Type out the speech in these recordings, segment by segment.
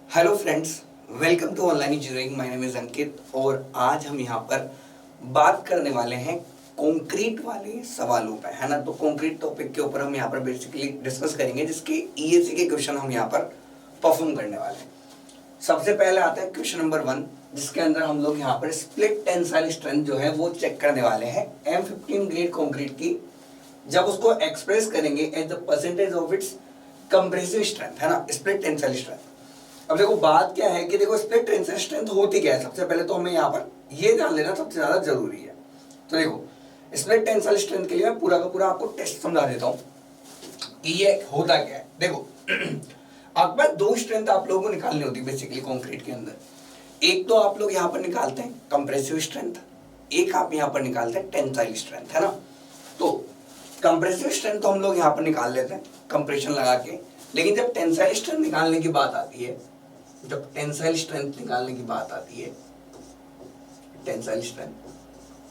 Hello friends, welcome to online engineering. My name is Ankit और आज हम यहाँ पर बात करने वाले हैं कंक्रीट वाले सवालों पे, है ना। तो कंक्रीट टॉपिक के ऊपर हम यहाँ पर बेसिकली डिस्कस करेंगे, जिसके ईएसी के क्वेश्चन हम यहाँ पर परफॉर्म करने वाले हैं। सबसे पहले आता है क्वेश्चन नंबर 1, जिसके अंदर हम लोग यहाँ पर स्प्लिट टेंसाइल स्ट्रेंथ जो है वो चेक करने वाले हैं M15 ग्रेड कंक्रीट की, जब उसको एक्सप्रेस करेंगे as the percentage of its compressive strength, है ना, स्प्लिट टेंसाइल स्ट्रेंथ। अब देखो बात क्या है कि देखो स्प्लिट टेंसाइल स्ट्रेंथ होती क्या है, सबसे पहले तो हमें यहाँ पर ये जान लेना सबसे ज्यादा जरूरी है। तो देखो स्प्लिट टेंसाइल स्ट्रेंथ के लिए मैं पूरा का पूरा आपको टेस्ट समझा देता हूँ कि ये होता क्या है। देखो आपके पास दो स्ट्रेंथ आप लोगों को निकालनी होती है बेसिकली कंक्रीट के अंदर। एक तो आप लोग यहाँ पर निकालते हैं कंप्रेसिव स्ट्रेंथ, एक आप यहाँ पर निकालते हैं टेंसाइल स्ट्रेंथ, है ना। तो कंप्रेसिव स्ट्रेंथ तो हम लोग यहाँ पर निकाल लेते हैं कंप्रेशन लगा के, लेकिन जब टेंसाइल स्ट्रेंथ निकालने की बात आती है, जब टेंसाइल स्ट्रेंथ निकालने की बात आती है, टेंसाइल स्ट्रेंथ,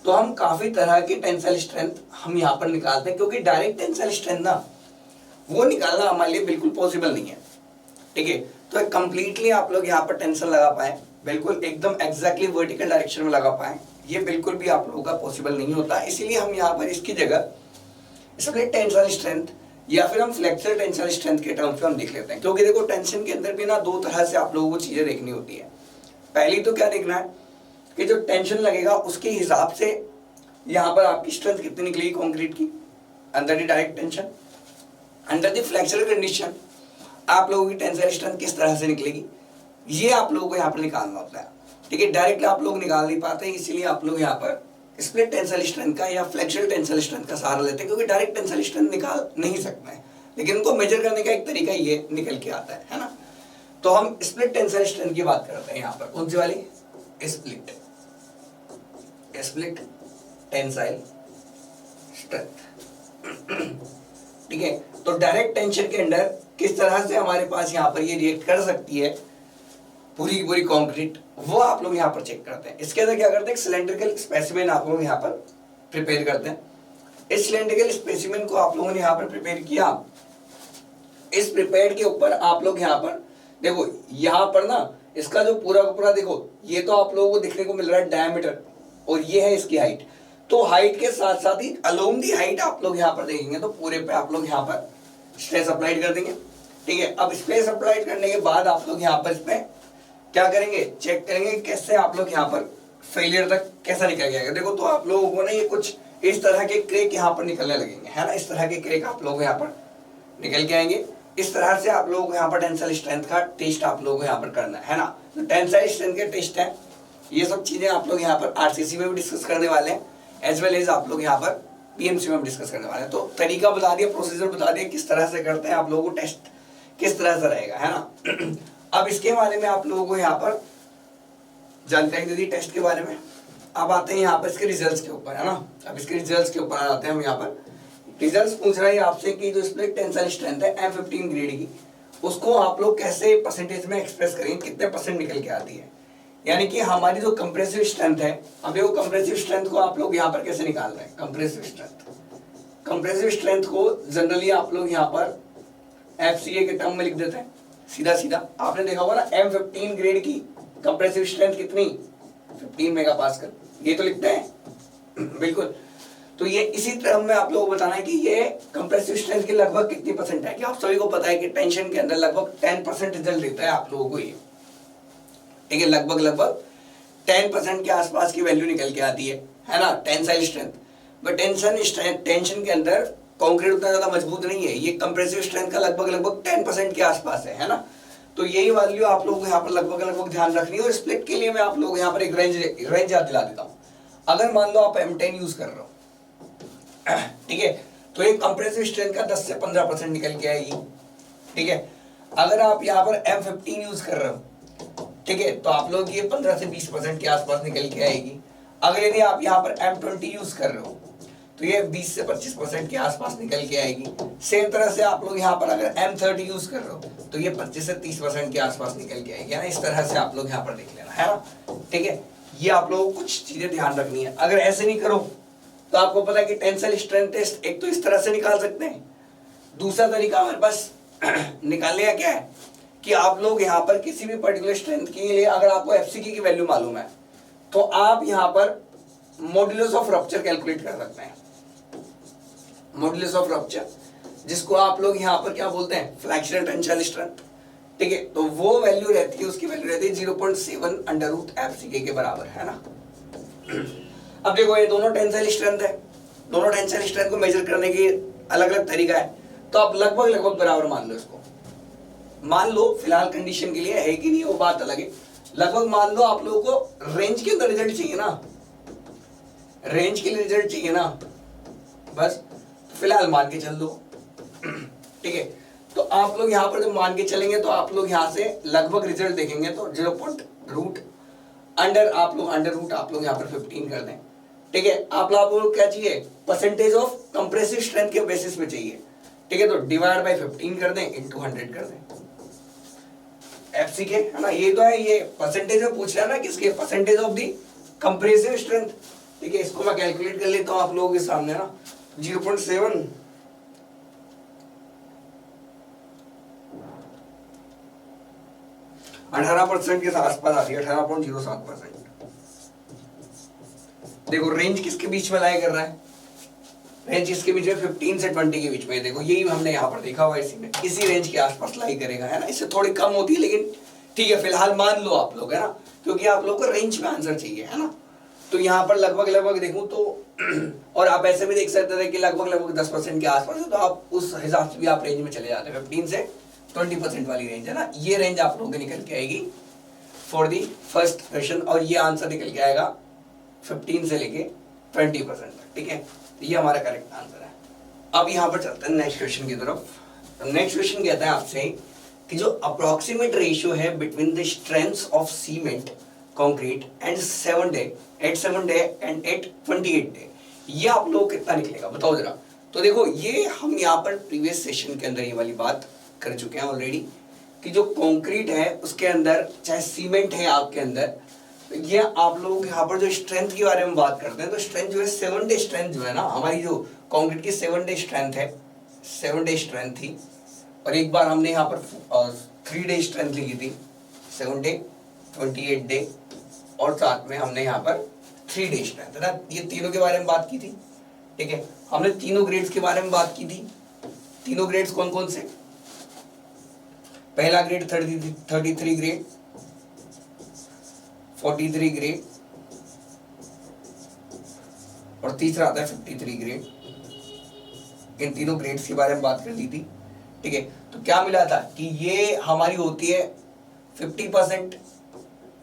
तो हम काफी तरह की टेंसाइल स्ट्रेंथ हम यहाँ पर निकालते हैं, क्योंकि डायरेक्ट टेंसाइल स्ट्रेंथ ना वो निकालना हमारे लिए बिल्कुल पॉसिबल नहीं है, ठीक है। तो कंप्लीटली आप लोग यहाँ पर टेंशन लगा पाए, बिल्कुल एकदम एग्जैक्टली वर्टिकल डायरेक्शन में लगा पाए, ये बिल्कुल भी आप लोगों का पॉसिबल नहीं होता। इसीलिए हम यहाँ पर इसकी जगह स्प्लिट टेंसाइल स्ट्रेंथ या फिर हम फ्लेक्सर टेंसाइल स्ट्रेंथ के टर्म्स पे हम देख लेते हैं, क्योंकि देखो टेंशन के अंदर भी ना दो तरह से आप लोगों को चीजें देखनी होती है। पहली तो क्या देखना है कि जो टेंशन लगेगा उसके हिसाब से यहाँ पर आपकी स्ट्रेंथ कितनी निकलेगी कंक्रीट की under the direct tension. Under the flexural condition आप लोगों की टेंसाइल स्ट्रेंथ किस तरह से निकलेगी, ये आप लोगों को यहाँ पर निकालना होता है, ठीक है। डायरेक्टली आप लोग निकाल नहीं पाते, इसीलिए आप लोग यहाँ पर स्प्लिट टेंसाइल स्ट्रेंथ का या फ्लेक्सुरल टेंसाइल स्ट्रेंथ का सहारा लेते हैं, क्योंकि डायरेक्ट टेंसाइल स्ट्रेंथ निकाल नहीं सकते हैं, लेकिन उनको मेजर करने का एक तरीका ये निकल के आता है ना। तो हम स्प्लिट टेंसाइल स्ट्रेंथ की बात करते हैं यहाँ पर, कौन सी वाली, स्प्लिट टेंसाइल स्ट्रेंथ, ठीक है। तो डायरेक्ट टेंशन के अंदर किस तरह से हमारे पास यहाँ पर ये रिएक्ट कर सकती है पूरी की पूरी कंक्रीट, वो आप लोग यहाँ पर चेक करते हैं। इसके अंदर क्या करते हैं, सिलेंड्रिकल स्पेसिमेन आप लोग यहाँ पर प्रिपेयर करते हैं। इस सिलेंड्रिकल स्पेसिमेन को आप लोगों ने यहाँ पर प्रिपेयर किया, इस प्रिपेयर के ऊपर आप लोग यहाँ पर देखो, यहाँ पर ना इसका जो पूरा का पूरा देखो, ये तो आप लोगों को दिखने को मिल रहा है डायमीटर, और ये है इसकी हाइट। तो हाइट के साथ साथ ही अलोंग दी हाइट आप लोग यहाँ पर देखेंगे तो पूरे पे आप लोग यहाँ पर स्ट्रेस अप्लाइड कर देंगे, ठीक है। अब स्ट्रेस अप्लाइड करने के बाद आप लोग यहाँ पर इसमें क्या करेंगे, चेक करेंगे कैसे आप लोग यहाँ पर फेलियर तक कैसा निकल जाएगा। देखो तो आप लोगों को ना ये कुछ इस तरह के क्रैक यहाँ पर निकलने लगेंगे, है ना। इस तरह के क्रैक आप लोग यहाँ पर निकल के आएंगे। इस तरह से आप लोगों को यहाँ पर टेंसाइल स्ट्रेंथ का टेस्ट आप लोगों को यहाँ पर करना है ना। तो टेंसाइल स्ट्रेंथ के टेस्ट है, ये सब चीजें आप लोग यहाँ पर आरसीसी में भी डिस्कस करने वाले हैं, एज वेल एज आप लोग यहाँ पर पीएमसी में भी डिस्कस करने वाले हैं। तो तरीका बता दिया, प्रोसीजर बता दिया, किस तरह से करते हैं, आप लोगों को टेस्ट किस तरह से रहेगा, है ना। अब इसके बारे में आप लोगों को यहाँ पर जानकारी दे दी टेस्ट के बारे में। अब आते हैं यहाँ पर इसके रिजल्ट्स के ऊपर, है ना। अब इसके रिजल्ट्स के ऊपर आते हैं हम। यहाँ पर रिजल्ट्स पूछ रहा है आपसे कि जो स्प्लिट टेंसाइल स्ट्रेंथ है M15 ग्रेड की, उसको आप लोग कैसे परसेंटेज में एक्सप्रेस करेंगे, कितने परसेंट निकल के आती है, यानी कि हमारी जो कंप्रेसिव स्ट्रेंथ है। अब देखो कंप्रेसिव स्ट्रेंथ को आप लोग यहाँ पर कैसे निकाल रहे हैं, कंप्रेसिव स्ट्रेंथ को जनरली आप लोग यहाँ पर FCA के टर्म में लिख देते हैं, सीधा सीधा। आपने देखा होगा ना M15 ग्रेड की कंप्रेसिव स्ट्रेंथ कितनी, 15 मेगापास्कल, ये तो लिखते हैं बिल्कुल। तो ये इसी टर्म में आप लोगों को बताना है कि ये कंप्रेसिव स्ट्रेंथ की लगभग कितनी परसेंट है, कि आप सभी को पता है कि टेंशन के अंदर लगभग 10% रिजल्ट देता है आप लोगों को ये, ठीक है। लगभग 10% के आसपास की वैल्यू निकल के आती है ना, टेंसाइल स्ट्रेंथ। बट टेंशन के अंदर कंक्रीट उतना ज्यादा मजबूत नहीं है, ये कंप्रेसिव स्ट्रेंथ का लगभग 10% के आसपास है ना। तो यही वैल्यू आप लोगों को यहाँ पर लगभग ध्यान रखनी है। और स्प्लिट के लिए मैं आप लोगों को यहाँ पर एक रेंज याद दिला देता हूँ। अगर मान लो आप M10 यूज कर रहे हो, ठीक है, तो ये कंप्रेसिव स्ट्रेंथ का 10 से 15% निकल के आएगी, ठीक है। अगर आप यहाँ पर M15 यूज कर रहे हो, ठीक है, तो आप लोग ये 15 से 20% के आसपास निकल के आएगी। अगर यदि आप यहाँ पर M20 यूज कर रहे हो तो ये 20 से 25% के आसपास निकल के आएगी। सेम तरह से आप लोग यहाँ पर अगर M30 यूज कर रहे हो तो ये 25 से 30% के आसपास निकल के आएगी, है ना। इस तरह से आप लोग यहाँ पर देख लेना, है ना, ठीक है। ये आप लोगों को कुछ चीजें ध्यान रखनी है। अगर ऐसे नहीं करो तो आपको पता है कि टेंसाइल स्ट्रेंथ टेस्ट एक तो इस तरह से निकाल सकते हैं, दूसरा तरीका हमारे पास निकालने का क्या है कि आप लोग यहाँ पर किसी भी पर्टिकुलर स्ट्रेंथ के लिए अगर आपको एफसीके की वैल्यू मालूम है तो आप यहाँ पर मॉड्यूलस ऑफ रप्चर कैलकुलेट कर सकते हैं। मॉड्यूलस ऑफ रप्चर जिसको आप लोग यहाँ पर क्या बोलते हैं, फ्लैक्सुरल टेंसाइल स्ट्रेंथ, ठीक है। तो वो वैल्यू रहती है, उसकी वैल्यू रहती है 0.7 अंडर रूट एफसीके के बराबर, है ना। अब देखो ये दोनों टेंसाइल स्ट्रेंथ है, दोनों टेंसाइल स्ट्रेंथ को मेजर करने की अलग अलग तरीका है, तो आप लगभग लगभग बराबर मान लो इसको। मान लो फिलहाल कंडीशन के लिए है कि नहीं वो बात अलग है, लगभग मान लो। आप लोगों को रेंज के अंदर रिजल्ट चाहिए ना, रेंज के लिए रिजल्ट चाहिए ना, बस फिलहाल मान के चल दो, ठीक है। तो आप लोग यहाँ पर जब मान के चलेंगे तो आप लोग यहाँ से लगभग रिजल्ट देखेंगे तो 0.रूट अंडर आप लोग यहाँ पर 15 कर दें, ठीक है। आप लोग क्या चाहिए, परसेंटेज ऑफ कंप्रेसिव स्ट्रेंथ के बेसिस पे चाहिए, ठीक है। तो डिवाइड बाय 15 कर दें, इंटू 100 कर दें, एफसीके, है ना। ये तो है, ये परसेंटेज में पूछ रहा है ना किसके, percentage of the compressive strength, ठीक है। इसको मैं कैलकुलेट कर लेता हूँ आप लोगों के सामने ना, 0.7 18% के आसपास आ रही है, 18.07%। देखो रेंज किसके बीच में लाया कर रहा है, रेंज इसके बीच में 15 से 20 के बीच में। देखो यही हमने यहाँ पर देखा हुआ है, इसी में इसी रेंज के आसपास लाई करेगा, है ना। इससे थोड़ी कम होती है लेकिन ठीक है, फिलहाल मान लो आप लोग, है ना, क्योंकि आप लोग को रेंज में आंसर चाहिए, है ना। तो यहाँ पर लगभग लगभग देखूं तो और आप ऐसे भी देख सकते थे कि लगभग लगभग 10% के आसपास है, तो आप उस हिसाब से भी आप रेंज में चले जाते हैं। 15 से 20% वाली रेंज है ना, ये रेंज आप लोगों को निकल के आएगी फॉर दी फर्स्ट क्वेश्चन, और ये आंसर निकल के आएगा 15 से लेके 20% तक, ठीक है। ये हमारा करेक्ट आंसर है। अब यहाँ पर चलते हैं नेक्स्ट क्वेश्चन की तरफ। नेक्स्ट क्वेश्चन कहता है आपसे कि जो अप्रोक्सीमेट रेशियो है between the strengths of cement concrete and 7 day and at 28 day, ये आप लोग कितना निकलेगा बताओ जरा। तो देखो ये हम यहाँ पर प्रीवियस सेशन के अंदर ये वाली बात कर चुके हैं ऑलरेडी कि जो कंक्रीट है उसके अंदर चाहे सीमेंट है आपके अंदर, ये आप लोग यहाँ पर जो स्ट्रेंथ के बारे में बात करते हैं, तो स्ट्रेंथ जो है 7 डे स्ट्रेंथ जो है ना, हमारी जो कंक्रीट की 7 डे स्ट्रेंथ है, 7 डे स्ट्रेंथ थी, और एक बार हमने यहाँ पर 3 डे स्ट्रेंथ लिखी थी, 7 डे 28 डे, और साथ में हमने यहाँ पर 3 डे स्ट्रेंथ, है ना। ये तीनों के बारे में बात की थी, ठीक है। हमने तीनों ग्रेड्स के बारे में बात की थी। तीनों ग्रेड्स कौन कौन से, पहला ग्रेड 33 ग्रेड, 43 ग्रेड, और तीसरा आता है 53 ग्रेड। इन तीनों ग्रेड्स के बारे में बात कर ली थी, ठीक है। तो क्या मिला था कि ये हमारी होती है 50%,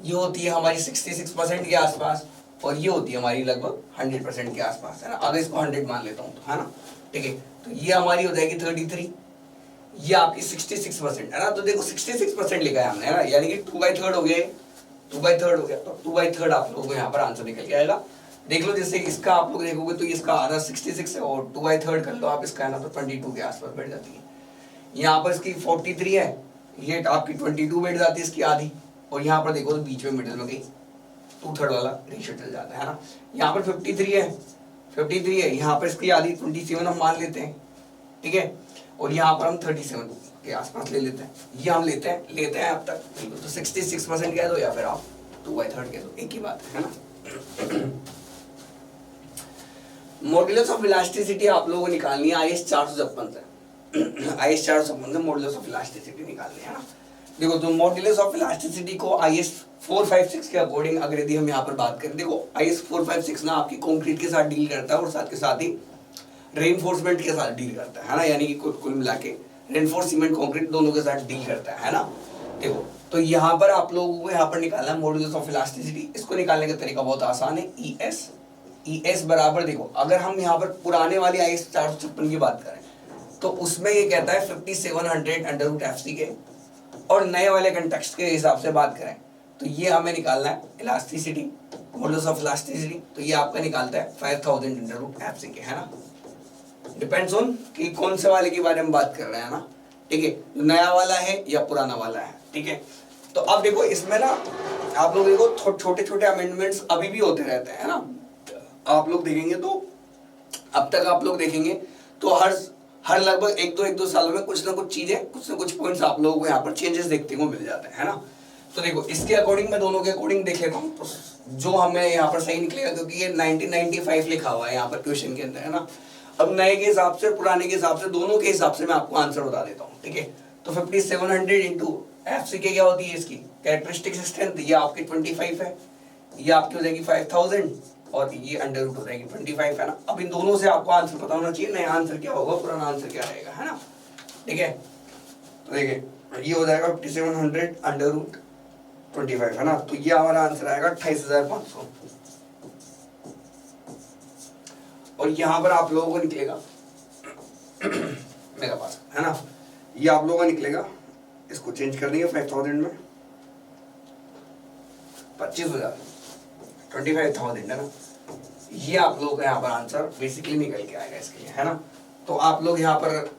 ये होती है हमारी 66% के आसपास, और ये होती है हमारी लगभग 100% के आसपास, है ना। अगर इसको 100 मान लेता हूँ तो, है ना, ठीक है। तो ये हमारी हो जाएगी 33, ये आपकी 66%, है ना। तो देखो 66% लिखा है हमने, है ना, यानी कि 2/3 हो गया, 2/3 हो गया, तो 2/3 आप लोगों को यहाँ पर आंसर निकल के आएगा। देख लो जैसे इसका आप लोग देखोगे तो इसका आधा 66 है, और 2/3 कर लो आप इसका, है ना, तो 22 के आसपास बैठ जाती है। यहाँ पर इसकी 43 है, ये आपकी 22 बैठ जाती है इसकी आधी, और यहाँ पर देखो तो बीच में मिडिल में गई 2/3 वाला रेशियो चल जाता है ना। यहाँ पर 53 है, 53 है, यहाँ पर इसकी आधी 27 हम मान लेते हैं, ठीक है, और यहाँ पर हम 37 के आसपास ले लेते हैं, ये हम लेते हैं अब तक, तो 66% कह दो या फिर आप 2/3 कह दो, एक ही बात है ना। मॉड्यूलस ऑफ इलास्टिसिटी आप लोगों को निकालनी है IS 456 से, IS 456 से मॉड्यूलस ऑफ इलास्टिसिटी निकालनी है ना। देखो तो मॉड्यूलस ऑफ इलास्टिसिटी को IS 456 के अकॉर्डिंग अगर यदि हम यहाँ पर बात करें, देखो IS 456 ना आपकी कंक्रीट के साथ डील करता है और साथ के साथ ही रेनफोर्समेंट के साथ डील करता है ना, यानी कि कुल मिला के रेनफोर्स सीमेंट कंक्रीट दोनों के साथ डील करता है ना। देखो तो यहाँ पर आप लोगों को यहाँ पर निकालना है मॉड्यूलस ऑफ इलास्टिसिटी। इसको निकालने का तरीका बहुत आसान है, ES बराबर, देखो अगर हम यहाँ पर पुराने वाली IS 456 की बात करें तो उसमें ये कहता है 5700 अंडर रूट FCK, और नए वाले कंटेक्स्ट के हिसाब से बात करें तो ये हमें निकालना है इलास्टिसिटी, मॉड्यूलस ऑफ इलास्टिसिटी, तो ये आपका निकालता है 5000 अंडर रूट FCK, है ना। डिपेंड्स ऑन कि कौन से वाले के बारे में बात कर रहे हैं ना, ठीक है, नया वाला है या पुराना वाला है, ठीक है। तो अब देखो इसमें ना आप लोग देखो छोटे छोटे अमेंडमेंट्स अभी भी होते रहते हैं ना। आप लोग देखेंगे तो अब तक आप लोग देखेंगे तो हर लगभग एक दो सालों में कुछ ना कुछ चीजें, कुछ ना कुछ पॉइंट्स आप लोगों को यहाँ पर चेंजेस देखने को मिल जाते हैं, है ना। तो देखो इसके अकॉर्डिंग मैं दोनों के अकॉर्डिंग देख लेता हूँ, तो जो हमें यहाँ पर सही निकलेगा, क्योंकि ये 1995 लिखा हुआ है यहाँ पर क्वेश्चन के अंदर, है ना। अब नए के हिसाब से, पुराने के हिसाब से, दोनों के हिसाब से मैं आपको आंसर बता देता हूँ, ठीक है। तो 5700 इंटू FCK क्या होती है इसकी कैरेक्टरिस्टिक स्ट्रेंथ, ये आपकी 25 है, ये आपकी हो जाएगी 5000 और ये अंडर रूट हो जाएगी 25, है ना। अब इन दोनों से आपको आंसर पता होना चाहिए, नया आंसर क्या होगा, पुराना आंसर क्या रहेगा, है ना, ठीक है। तो देखिए ये हो जाएगा 5700 अंडर रूट 25, है ना। तो ये हमारा आंसर आएगा 28500 और यहाँ पर आप लोगों को निकलेगा मेरे पास, है ना, ये आप लोगों का निकलेगा, इसको चेंज कर देंगे 5000 में 25,000 25,000, है ना। ये आप लोगों का यहाँ पर आंसर बेसिकली निकल के आएगा इसके लिए, है ना। तो आप लोग यहाँ पर,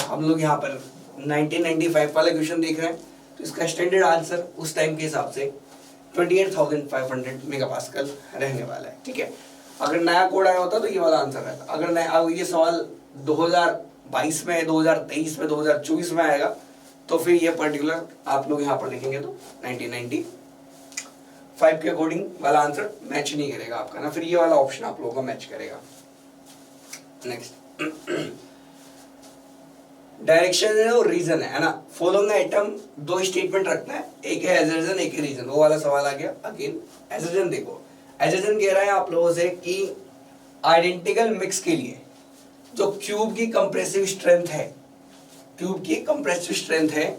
हम लोग यहाँ पर 1995 वाला क्वेश्चन देख रहे हैं, तो इसका स्टैंडर्ड आंसर उस टाइम के हिसाब से 28,500 मेगापास्कल रहने वाला है, ठीक है। अगर नया कोड आया होता तो ये वाला आंसर रहता। अगर नया ये सवाल 2022 में, 2023 में, 2024 में आएगा तो फिर ये पर्टिकुलर आप लोग यहाँ पर देखेंगे तो 1995 के अकॉर्डिंग वाला आंसर मैच नहीं करेगा आपका ना, फिर ये वाला ऑप्शन आप लोगों का मैच करेगा। नेक्स्ट डायरेक्शन और रीजन है ना। फॉलोइंग आइटम दो स्टेटमेंट रखना है, एक है एजर्जन एक है रीजन, वो वाला सवाल आ गया। अगेन एजर्जन देखो, एजर्जन कह रहा है आप लोगों से कि आइडेंटिकल मिक्स के लिए जो क्यूब की कंप्रेसिव स्ट्रेंथ है, क्यूब की कंप्रेसिव स्ट्रेंथ है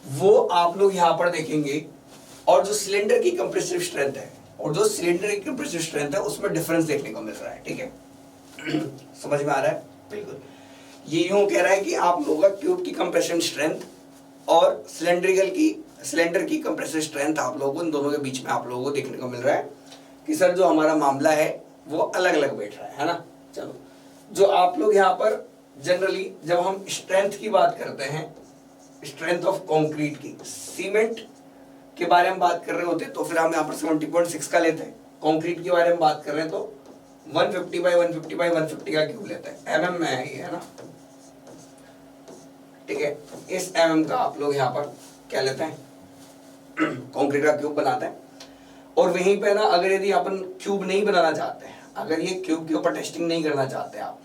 वो आप लोग यहाँ पर देखेंगे, और जो सिलेंडर की कंप्रेसिव स्ट्रेंथ है और जो सिलेंडर की कंप्रेसिव स्ट्रेंथ है उसमें डिफरेंस देखने को मिल रहा है, ठीक है। समझ में आ रहा है? बिल्कुल। ये यूं कह रहा है कि आप लोगों का क्यूब की कंप्रेशन स्ट्रेंथ और सिलेंडर की कंप्रेसिव स्ट्रेंथ आप लोगों को इन दोनों के बीच में आप लोगों को देखने को मिल रहा है कि सर जो हमारा मामला है वो अलग अलग बैठ रहा है ना। चलो, जो आप लोग यहाँ पर जनरली जब हम स्ट्रेंथ की बात करते हैं, स्ट्रेंथ ऑफ कंक्रीट की, सीमेंट के बारे में बात कर रहे होते तो फिर हम यहाँ पर 70.6 का लेते हैं। कंक्रीट के बारे में बात कर रहे हैं तो 150 बाई 150 बाई 150 का क्यूब लेते हैं, mm में है ये, है ना, ठीक है। इस mm का आप लोग यहाँ पर क्या लेते हैं, कंक्रीट का क्यूब बनाते हैं। और वहीं पे ना अगर यदि अपन क्यूब नहीं बनाना चाहते हैं, अगर ये क्यूब के ऊपर टेस्टिंग नहीं करना चाहते आप,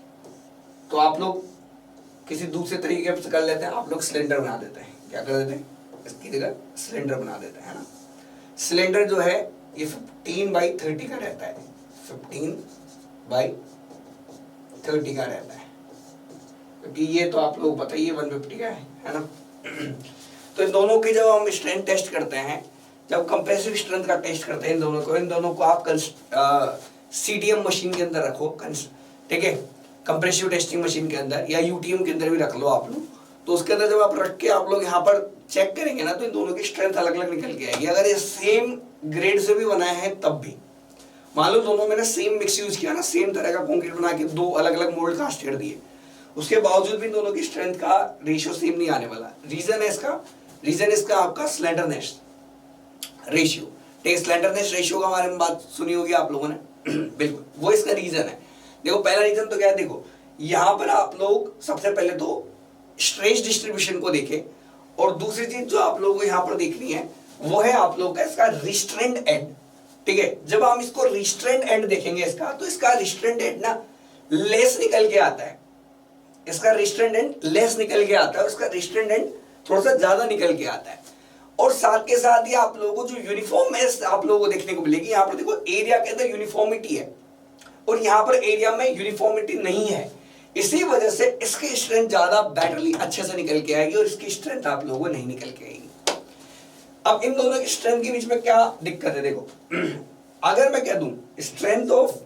तो आप लोग किसी दूसरे तरीके से कर लेते हैं, आप लोग सिलेंडर बना देते हैं। क्या कर देते हैं, इसकी जगह सिलेंडर बना देते हैं, है ना। सिलेंडर जो है ये 15 बाई 30 का रहता है, 15 बाई 30 का रहता है, क्योंकि ये तो आप लोग बताइए 150 का है ना। तो इन दोनों की जब हम स्ट्रेंथ टेस्ट करते हैं, जब कंप्रेसिव स्ट्रेंथ का टेस्ट करते हैं इन दोनों को आप CTM मशीन के अंदर रखो, ठीक है, कंप्रेसिव टेस्टिंग मशीन के अंदर, या UTM के अंदर भी रख लो आप लोग। तो उसके अंदर जब आप रख के आप लोग यहाँ पर चेक करेंगे ना, तो इन दोनों की स्ट्रेंथ अलग अलग निकल के आएगी। अगर ये सेम ग्रेड से भी बनाए हैं तब भी, मान लो दोनों मैंने सेम मिक्स यूज किया ना, सेम तरह का कंक्रीट बना के दो अलग अलग मोल्ड कास्ट कर दिए, उसके बावजूद भी दोनों की स्ट्रेंथ का रेशियो सेम नहीं आने वाला। रीजन है इसका, रीजन इसका आपका स्लेंडरनेस रेशियो, ठीक है। स्लेंडरनेस रेशियो का बारे में बात सुनी होगी आप लोगों ने, बिल्कुल वो इसका रीजन है। देखो पहला रीजन तो क्या है, देखो यहाँ पर आप लोग सबसे पहले तो स्ट्रेस डिस्ट्रीब्यूशन को देखें, और दूसरी चीज जो आप लोगों को यहाँ पर देखनी है वो है आप लोग का इसका रिस्ट्रेंट एंड, ठीक है। जब हम इसको रिस्ट्रेंट एंड देखेंगे इसका, तो इसका रिस्ट्रेंट एंड ना लेस निकल के आता है, इसका रिस्ट्रेंट एंड लेस निकल के आता है, उसका रिस्ट्रेंट एंड थोड़ा सा ज्यादा निकल के आता है। और साथ के साथ ही आप लोगों को जो यूनिफॉर्मनेस आप लोगों को देखने को मिलेगी, यहाँ पर देखो एरिया के अंदर यूनिफॉर्मिटी है और यहाँ पर एरिया में यूनिफॉर्मिटी नहीं है, इसी वजह से इसकी स्ट्रेंथ ज्यादा बेटरली अच्छे से निकल के आएगी और इसकी स्ट्रेंथ आप लोगों को नहीं निकल के आएगी। अब इन दोनों की स्ट्रेंथ के बीच में क्या दिक्कत है, देखो अगर मैं कह दूं स्ट्रेंथ ऑफ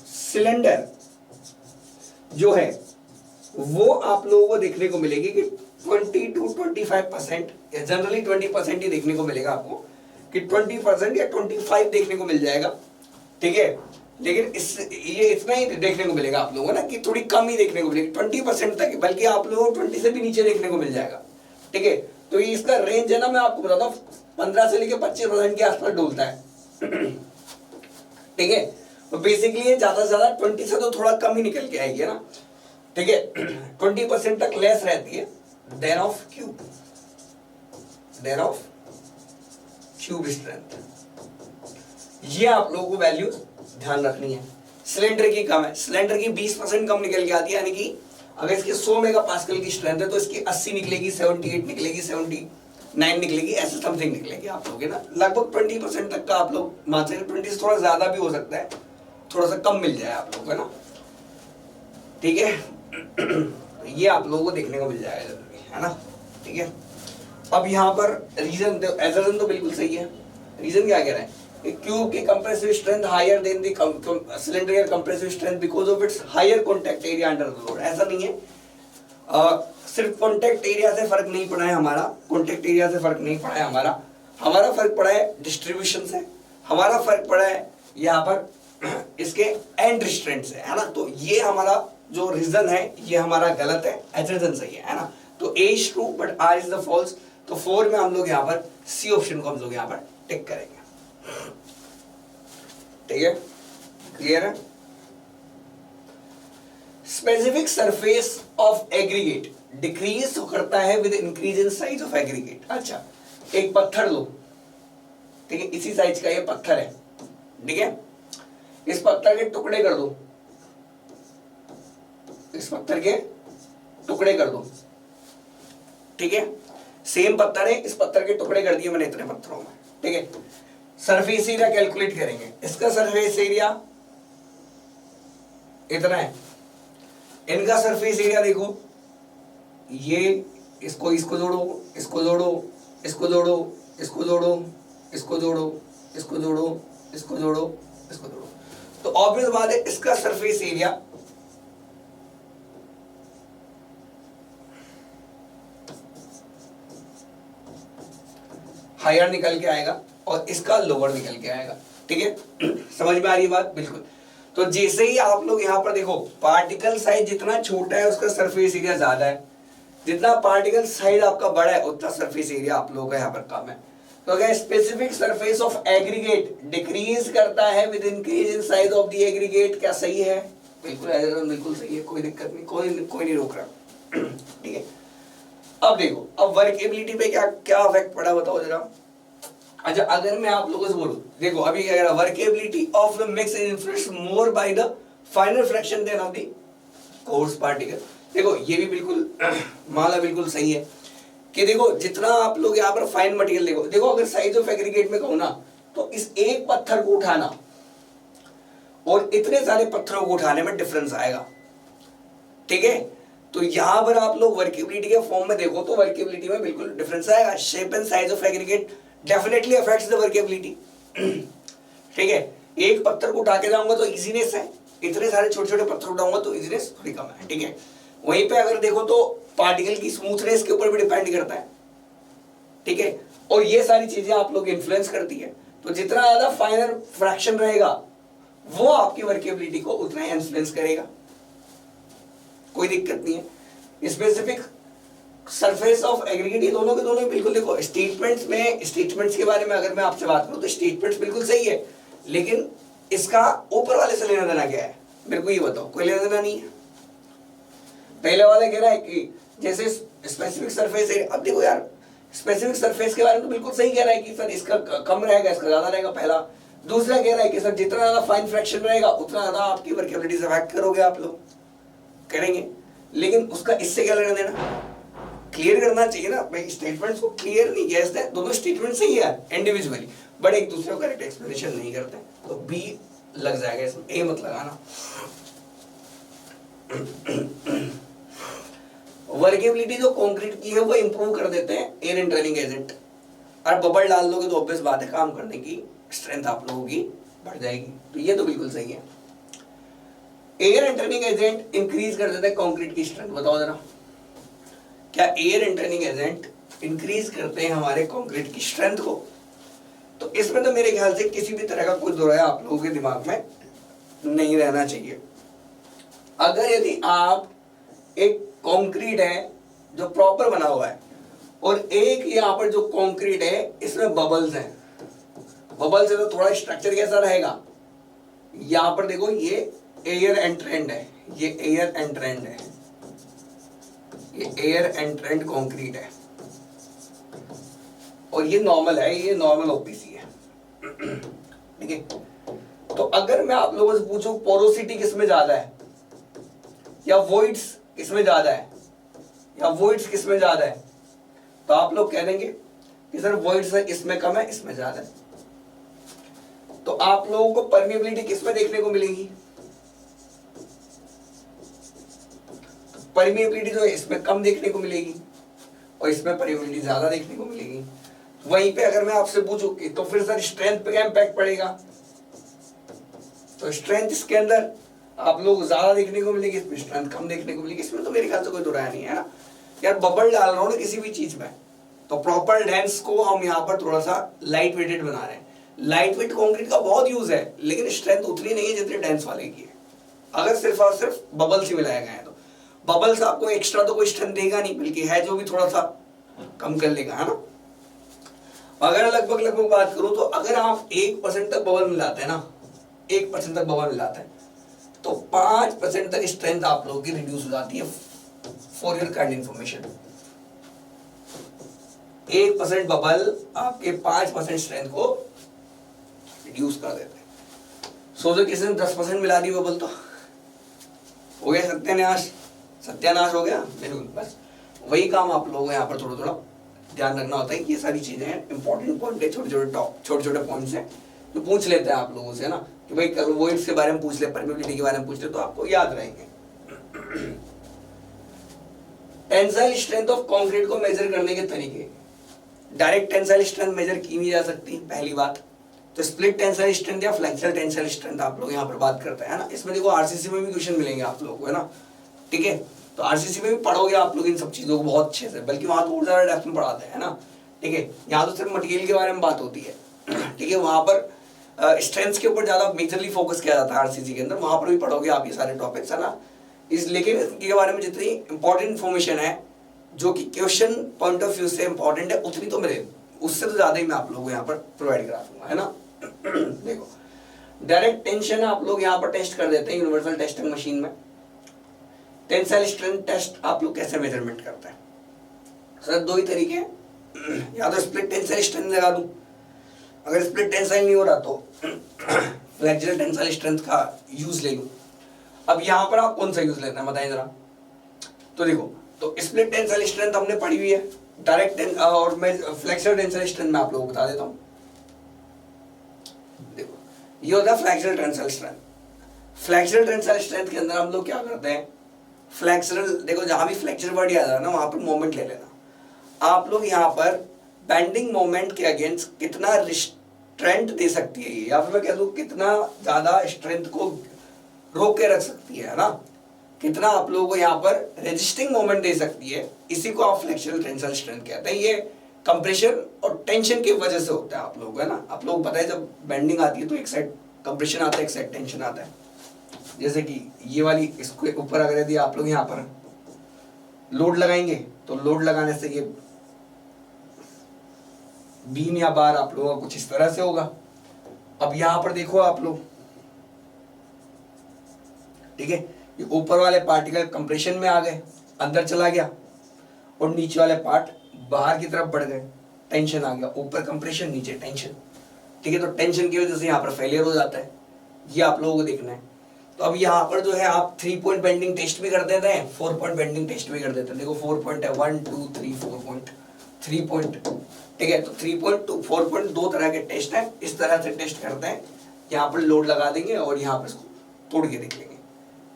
सिलेंडर जो है वो आप लोगों को देखने को मिलेगी कि 20 to 25%, या जनरली 20% ही देखने को मिलेगा आपको, कि 20% या 25 देखने को मिल जाएगा, ठीक है। लेकिन ये इतना ही देखने को मिलेगा आप लोगों को ना, कि थोड़ी कम ही देखने को मिलेगी 20% तक, बल्कि आप लोगों को 20 से भी नीचे देखने को मिल जाएगा, ठीक है। तो ये इसका रेंज है ना, मैं आपको बताता हूँ 15 से लेकर 25% के आसपास डोलता है, ठीक है। तो बेसिकली ये ज्यादा से ज्यादा 20 से तो थोड़ा कम ही निकल के आएगी, है ना, ठीक है, 20% तक लेस रहती है देन ऑफ क्यूब स्ट्रेंथ। ये आप लोगों को वैल्यू ध्यान रखनी है। सिलेंडर की कम है, सिलेंडर की 20% कम निकल के आती है, यानी कि अगर इसके 100 मेगापास्कल की स्ट्रेंथ है तो इसकी 80 निकलेगी, 78 निकलेगी, 79 निकलेगी, ऐसे समथिंग निकलेगी आप लोग, है ना। लगभग 20% तक का आप लोग मान सकते, 20 से थोड़ा ज्यादा भी हो सकता है, थोड़ा सा कम मिल जाए आप लोग को, है ना। ठीक है, ये आप लोगों को देखने को मिल जाएगा जरूरी, है ना। ठीक है, अब यहाँ पर रीजन तो बिल्कुल सही है। रीजन क्या कह रहा है, क्यूब की compressive strength higher than the cylinder compressive strength because of its higher contact area under the load. ऐसा नहीं है, सिर्फ कॉन्टैक्ट एरिया से फर्क नहीं पड़ा है हमारा, कॉन्टैक्ट एरिया से फर्क नहीं पड़ा है हमारा, हमारा फर्क पड़ा है डिस्ट्रीब्यूशन से, हमारा फर्क पड़ा है यहाँ पर इसके एंड रिस्ट्रेंट से, है ना। तो ये हमारा जो रीजन है ये हमारा गलत है, रीजन सही है ना। तो A is true but R is the false. तो 4 में हम लोग यहाँ पर सी ऑप्शन को हम लोग यहाँ पर टिक करेंगे। ठीक है, क्लियर है। Specific surface of aggregate decrease करता है with increase in size of aggregate. अच्छा, एक पत्थर लो, ठीक है, इसी साइज का ये पत्थर है, ठीक है, इस पत्थर के टुकड़े कर दो, इस पत्थर के टुकड़े कर दो, ठीक है, सेम पत्थर है, इस पत्थर के टुकड़े कर दिए मैंने इतने पत्थरों में, ठीक है। सरफेस एरिया कैलकुलेट करेंगे, इसका सरफेस एरिया इतना है, इनका सरफेस एरिया देखो, ये इसको जोड़ो, इसको जोड़ो, इसको जोड़ो, इसको जोड़ो, इसको जोड़ो, इसको जोड़ो, इसको जोड़ो, इसको जोड़ो, तो ऑब्वियस बात है इसका सरफेस एरिया हायर निकल के आएगा और इसका लोअर निकल के आएगा। ठीक है, समझ में आ रही है बात? बिल्कुल। तो जैसे ही आप लोग यहाँ पर देखो, पार्टिकल साइज जितना छोटा है उसका सरफेस एरिया ज्यादा है, जितना पार्टिकल साइज आपका बड़ा है उतना सरफेस एरिया आप लोगों का यहाँ पर कम है। तो अगर specific surface of aggregate decrease करता है with increase in size of the aggregate, क्या सही है? बिल्कुल, बिल्कुल सही है, कोई दिक्कत नहीं, कोई नहीं रोक रहा। ठीक है, अब देखो, अब वर्केबिलिटी पे क्या क्या इफेक्ट पड़ा बताओ जरा। अच्छा, अगर मैं आप लोगों से बोलूं, देखो अभी क्या कह रहा, workability of the mix is influenced more by the final fraction than of the coarse particle. देखो ये भी बिल्कुल माला बिल्कुल सही है कि देखो जितना आप लोग यहाँ पर फाइन मटेरियल देखो अगर साइज ऑफ एग्रीगेट में कहूं ना, तो इस एक पत्थर को उठाना और इतने सारे पत्थरों को उठाने में डिफरेंस आएगा। ठीक है, तो यहां पर आप लोग वर्केबिलिटी के फॉर्म में देखो तो वर्केबिलिटी में बिल्कुल डिफरेंस आएगा। Shape and size of aggregate definitely affects the workability. ठीक है, एक पत्थर को उठा के जाऊंगा तो इजीनेस है, इतने सारे छोटे छोटे पत्थर उठाऊंगा तो इजीनेस थोड़ी कम है। ठीक है, वहीं पे अगर देखो तो पार्टिकल की स्मूथनेस के ऊपर भी डिपेंड करता है। ठीक है, और ये सारी चीजें आप लोग इन्फ्लुएंस करती है। तो जितना ज्यादा फाइनल फ्रैक्शन रहेगा वो आपकी वर्केबिलिटी को उतना ही इन्फ्लुएंस करेगा, कोई दिक्कत नहीं है। स्पेसिफिक सरफेस ऑफ एग्रीगेट, ये दोनों के दोनों बिल्कुल देखो, स्टेटमेंट्स के बारे में अगर मैं आपसे बात करूं तो स्टेटमेंट्स बिल्कुल सही है, लेकिन इसका ऊपर वाले से लेना देना क्या है मेरे को ये बताओ, कोई लेना देना नहीं है। पहले वाला कह रहा है कि जैसे स्पेसिफिक सरफेस है, अब देखो यार स्पेसिफिक सरफेस के बारे में तो बिल्कुल सही कह रहा है कि सर इसका कम रहेगा, इसका ज्यादा रहेगा पहला। दूसरा कह रहा है कि सर जितना ज्यादा फाइन फ्रैक्शन रहेगा उतना ज्यादा आपकी वर्केबिलिटी से अफेक्ट करोगे, आप लोग करेंगे, लेकिन उसका इससे क्या लेना देना, क्लियर करना चाहिए ना भाई। स्टेटमेंट्स को क्लियर नहीं किया इसने, दोनों स्टेटमेंट सही है इंडिविजुअली, बट एक दूसरे को करेक्ट एक्सप्लेनेशन नहीं करते, तो बी लग जाएगा इसमें, ए मत लगाना। वर्केबिलिटी जो कंक्रीट की है वो इंप्रूव कर देते हैं एयर एंटरिंग एजेंट, और बबल डाल दोगे तो ऑब्वियस बात है काम करने की स्ट्रेंथ आप लोगों की बढ़ जाएगी, तो ये तो बिल्कुल सही है। एयर एंटरिंग एजेंट इंक्रीज कर देते हैं कंक्रीट की स्ट्रेंथ, बताओ जरा, क्या एयर एंटरिंग एजेंट इंक्रीज करते हैं हमारे कंक्रीट की स्ट्रेंथ को? तो इसमें तो मेरे ख्याल से किसी भी तरह का कोई दो राय आप लोगों के दिमाग में नहीं रहना चाहिए। अगर यदि आप एक कंक्रीट है जो प्रॉपर बना हुआ है और एक यहाँ पर जो कंक्रीट है इसमें बबल्स हैं, बबल्स है तो थोड़ा स्ट्रक्चर कैसा रहेगा, यहाँ पर देखो ये एयर एंट्रेंड है, ये एयर एंट्रेंड है, ये एयर एंट्रेंट कंक्रीट है और ये नॉर्मल है, ये नॉर्मल ओपीसी है। ठीक है, तो अगर मैं आप लोगों से पूछूं पोरोसिटी किसमें ज्यादा है या वॉइड्स किसमें ज्यादा है या वॉइड्स किसमें ज्यादा है, तो आप लोग कह देंगे कि सर वॉइड्स इसमें कम है, इसमें ज्यादा है। तो आप लोगों को परमिएबिलिटी किसमें देखने को मिलेगी, तो परमिएबिलिटी जो है इसमें कम देखने को मिलेगी और इसमें परमिएबिलिटी ज्यादा देखने को मिलेगी। वहीं पे अगर मैं आपसे पूछूं कि तो फिर सर स्ट्रेंथ पे क्या इंपैक्ट पड़ेगा, तो स्ट्रेंथ इसके अंदर आप लोग ज्यादा देखने को मिलेगी, इसमें स्ट्रेंथ कम देखने को मिलेगी। इसमें तो मेरे ख्याल से कोई दो राय नहीं है ना यार। बबल डाल रहा हूं ना किसी भी चीज में, तो प्रॉपर डेंस को हम यहाँ पर थोड़ा सा लाइट वेटेड बना रहे हैं। लाइट वेट कॉन्क्रीट का बहुत यूज है, लेकिन स्ट्रेंथ उतनी नहीं है जितनी डेंस वाले की है, अगर सिर्फ और सिर्फ बबल से मिलाया गया है। तो बबल्स आपको एक्स्ट्रा तो कोई स्ट्रेंथ देगा नहीं, बल्कि है जो भी थोड़ा सा कम कर लेगा, है ना। अगर लगभग बात करूं तो अगर आप 1% तक बबल मिलाते हैं ना, 1% तक बबल मिलाते हैं, तो 5% तक स्ट्रेंथ आप लोगों की रिड्यूस हो जाती है। For your kind information, 1% bubble आपके 5% स्ट्रेंथ को रिड्यूस कर देते हैं। सोचो किसी ने 10% मिला दी बबल, तो हो गया सत्यानाश, सत्यानाश हो गया बिल्कुल। बस वही काम आप लोगों को यहाँ पर थोड़ा थोड़ा ध्यान रखना होता है कि ये सारी चीजें हैं, इंपॉर्टेंट पॉइंट है, छोटे छोटे पॉइंट्स हैं जो पूछ लेते हैं आप लोगों से, ना कि भाई वो इसके बारे में पूछ ले, परमिएबिलिटी के बारे में पूछ ले, तो आपको याद रहेंगे। टेंसाइल स्ट्रेंथ ऑफ कंक्रीट को मेजर करने के तरीके, डायरेक्ट टेंसाइल स्ट्रेंथ मेजर की नहीं जा सकती, पहली बात। तो स्प्लिट टेंसाइल स्ट्रेंथ या फ्लेक्सुरल टेंसाइल स्ट्रेंथ आप लोग यहाँ पर बात करते हैं ना। इसमें देखो आरसीसी में भी क्वेश्चन मिलेंगे आप लोगों को, है ना। ठीक है, तो आरसीसी में भी पढ़ोगे आप लोग इन सब चीजों को बहुत अच्छे से, बल्कि वहां तो और ज्यादा डेप्थ में पढ़ाते हैं ना। ठीक है, यहाँ तो सिर्फ मटेरियल के बारे में बात होती है। ठीक है, वहां पर स्ट्रेंथ के ऊपर ज्यादा मेजरली फोकस किया जाता है आरसीसी के अंदर, वहां पर भी पढ़ोगे आप ये सारे टॉपिक्स, है ना। लेकिन इनके बारे में जितनी इंपॉर्टेंट इन्फॉर्मेशन है जो कि क्वेश्चन पॉइंट ऑफ व्यू से इंपॉर्टेंट है, उतनी तो मेरे उससे तो ज्यादा ही मैं आप लोगों को यहाँ पर प्रोवाइड करा दूंगा, है ना। देखो डायरेक्ट टेंशन आप लोग यहाँ पर टेस्ट कर देते हैं यूनिवर्सल टेस्टिंग मशीन में। टेंसाइल स्ट्रेंथ टेस्ट आप लोग कैसे मेजरमेंट करते हैं, सर दो ही तरीके हैं, या तो स्प्लिट टेंसाइल स्ट्रेंथ लगा दूं, अगर स्प्लिट टेंसाइल नहीं हो रहा तो फ्लेक्सुरल टेंसाइल स्ट्रेंथ का यूज ले लूं। अब यहाँ पर आप कौन सा यूज लेते हैं बताएं जरा। तो देखो, तो स्प्लिट टेंसाइल स्ट्रेंथ हमने पढ़ी हुई है, डायरेक्ट और मैं फ्लेक्सुरल टेंसाइल स्ट्रेंथ मैं आप लोगों को बता देता हूँ। देखो ये होता है flexural tensile strength. Flexural tensile strength के अंदर हम लोग क्या करते हैं, फ्लेक्सुरल, देखो जहां भी फ्लेक्चर वर्ड याद आ रहा है ना, वहां पर मोमेंट ले लेना। आप लोग यहाँ पर बेंडिंग मोमेंट के अगेंस्ट कितना रिस्ट्रेंट दे सकती है ये, या फिर मैं कह दूं कितना ज्यादा स्ट्रेंथ को रोक के रख सकती है ना, कितना आप लोगों को यहाँ पर रेजिस्टिंग मोमेंट दे सकती है, इसी को आप फ्लेक्सुरल टेंसाइल स्ट्रेंथ कहते हैं। ये कंप्रेशन और टेंशन की वजह से होता है आप लोगों को, है ना। आप लोग पता है जब बेंडिंग आती है तो एक साइड कंप्रेशन आता है, एक साइड टेंशन आता है। जैसे कि ये वाली, इसके ऊपर अगर यदि आप लोग यहाँ पर लोड लगाएंगे तो लोड लगाने से ये बीम या बार आप लोगों का कुछ इस तरह से होगा। अब यहाँ पर देखो आप लोग, ठीक है, ये ऊपर वाले पार्टिकल कंप्रेशन में आ गए, अंदर चला गया, और नीचे वाले पार्ट बाहर की तरफ बढ़ गए, टेंशन आ गया, ऊपर कंप्रेशन नीचे टेंशन। ठीक है, तो टेंशन की वजह से यहाँ पर फेलियर हो जाता है, ये आप लोगों को देखना है। तो अब यहाँ पर जो है आप 3 पॉइंट बेंडिंग टेस्ट भी कर देते हैं, 4 पॉइंट बेंडिंग टेस्ट भी कर देते हैं। देखो 4 पॉइंट है, 1 2 3 4 पॉइंट, 3 पॉइंट। ठीक है, तो 3 पॉइंट टू 4 पॉइंट दो तरह के टेस्ट हैं, इस तरह से टेस्ट करते हैं। यहाँ पर लोड लगा देंगे और यहाँ पर इसको तोड़ के देख लेंगे।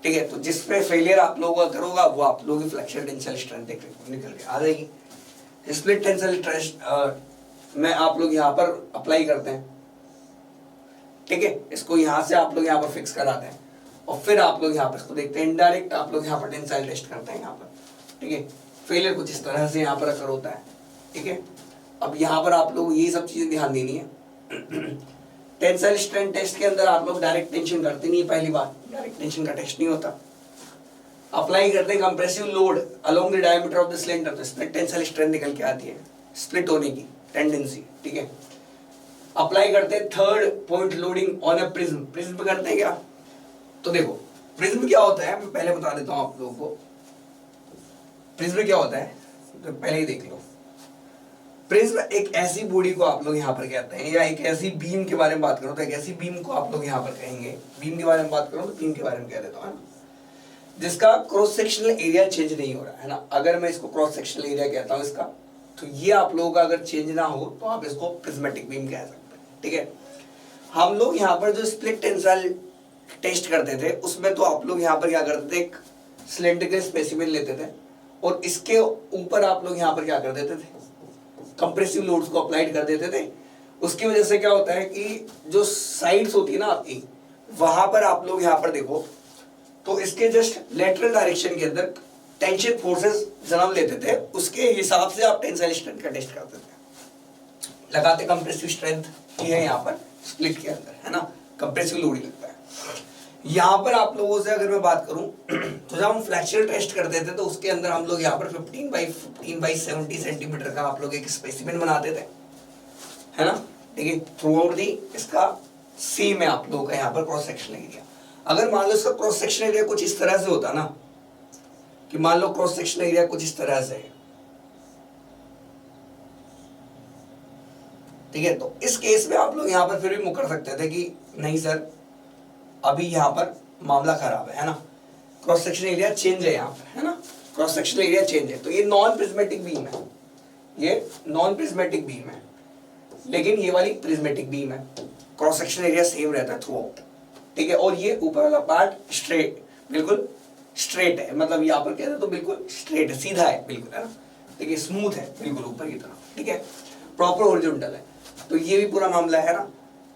ठीक है, तो जिस पे फेलियर आप लोगों का करोगा वो आप लोगों की फ्लेक्सुरल टेंसाइल स्ट्रेंथ निकल के आ जाएगी। स्प्लिट टेंसाइल स्ट्रेंथ में आप लोग यहाँ पर अप्लाई करते हैं। ठीक है, इसको यहाँ से आप लोग यहाँ पर फिक्स कराते हैं और फिर आप लोग यहाँ पर इसको देखते हैं। इनडायरेक्ट आप लोग यहाँ पर टेंसाइल टेस्ट करते हैं यहाँ पर। ठीक है, फेलियर कुछ इस तरह से यहाँ पर अगर होता है। ठीक है, अब यहाँ पर आप लोग ये सब चीजें ध्यान देनी है। टेंसाइल स्ट्रेंथ टेस्ट के अंदर आप लोग डायरेक्ट टेंशन करते नहीं है, पहली बात, डायरेक्ट टेंशन का टेस्ट नहीं होता। अप्लाई करते हैं compressive load along the diameter of the cylinder, तो स्प्लिट टेंसाइल स्ट्रेंथ निकल के आती है, स्प्लिट होने की टेंडेंसी। ठीक है, अप्लाई करते हैं third point loading on a prism. Prism पे करते हैं क्या, तो देखो प्रिज्म क्या होता है मैं पहले बता देता हूं आप लोगों को। प्रिज्म क्या होता है तो पहले ही देख लो। प्रिज्म एक ऐसी बॉडी को आप लोग यहाँ पर कहते हैं, या एक ऐसी बीम के बारे में बात करो तो एक ऐसी बीम को आप लोग यहाँ पर कहेंगे। बीम के बारे में बात करो तो बीम के बारे में कह देता हूँ, है ना, जिसका क्रॉस सेक्शनल एरिया चेंज नहीं हो रहा है ना। अगर मैं इसको क्रॉस सेक्शनल एरिया कहता हूँ इसका, तो ये आप लोगों का अगर चेंज ना हो तो आप इसको प्रिज्मेटिक बीम कह सकते हैं, ठीक है। हम लोग यहाँ पर जो स्प्लिट टेंसाइल टेस्ट करते थे उसमें तो आप लोग यहाँ पर क्या करते थे, एक सिलेंड्रिकल स्पेसिमेन लेते थे और इसके ऊपर आप लोग यहाँ पर क्या कर देते थे, कंप्रेसिव लोड्स को अप्लाइड कर देते थे। उसकी वजह से क्या होता है कि जो साइड्स होती है ना आपकी, वहां पर आप लोग यहाँ पर देखो तो इसके जस्ट लेटरल डायरेक्शन के अंदर टेंशन फोर्सेस जन्म लेते थे, उसके हिसाब से आप टेंसाइल स्ट्रेंथ का टेस्ट करते थे। लगाते कंप्रेसिव स्ट्रेंथ ये है यहाँ पर स्प्लिट के अंदर, है ना, कंप्रेसिव लोड ही लगता है। यहाँ पर आप लोगों से अगर मैं बात करूं तो जब हम फ्लैक्चरल टेस्ट करते थे तो उसके अंदर हम लोग यहाँ पर 15 by 70 सेंटीमीटर का आप लोग एक स्पेसिमेन बनाते थे, है ना, ठीक है। थ्रू आउट दी इसका सेम है आप लोगों का यहाँ पर क्रॉस सेक्शन एरिया। अगर मान लो इसका क्रॉस सेक्शन एरिया कुछ इस तरह से होता ना, कि मान लो क्रॉस सेक्शन एरिया कुछ इस तरह से है, ठीक है, तो इस केस में आप लोग यहाँ पर फिर भी मुकर सकते थे कि नहीं सर अभी यहाँ पर मामला खराब है ना, क्रॉस सेक्शन एरिया चेंज है यहाँ पर, है ना, क्रॉस सेक्शन एरिया चेंज है। तो ये नॉन प्रिज्मेटिक बीम है, ये नॉन प्रिज्मेटिक बीम है, लेकिन ये वाली प्रिज्मेटिक बीम है, क्रॉस सेक्शन एरिया सेम रहता है थ्रू आउट, ठीक है। और ये ऊपर वाला पार्ट स्ट्रेट, बिल्कुल स्ट्रेट है, मतलब यहाँ पर कहते हैं तो बिल्कुल स्ट्रेट है, सीधा है बिल्कुल, है ना, ठीक है, स्मूथ है बिल्कुल ऊपर की तरफ, ठीक है, प्रॉपर हॉरिजॉन्टल है। तो ये भी पूरा मामला है ना।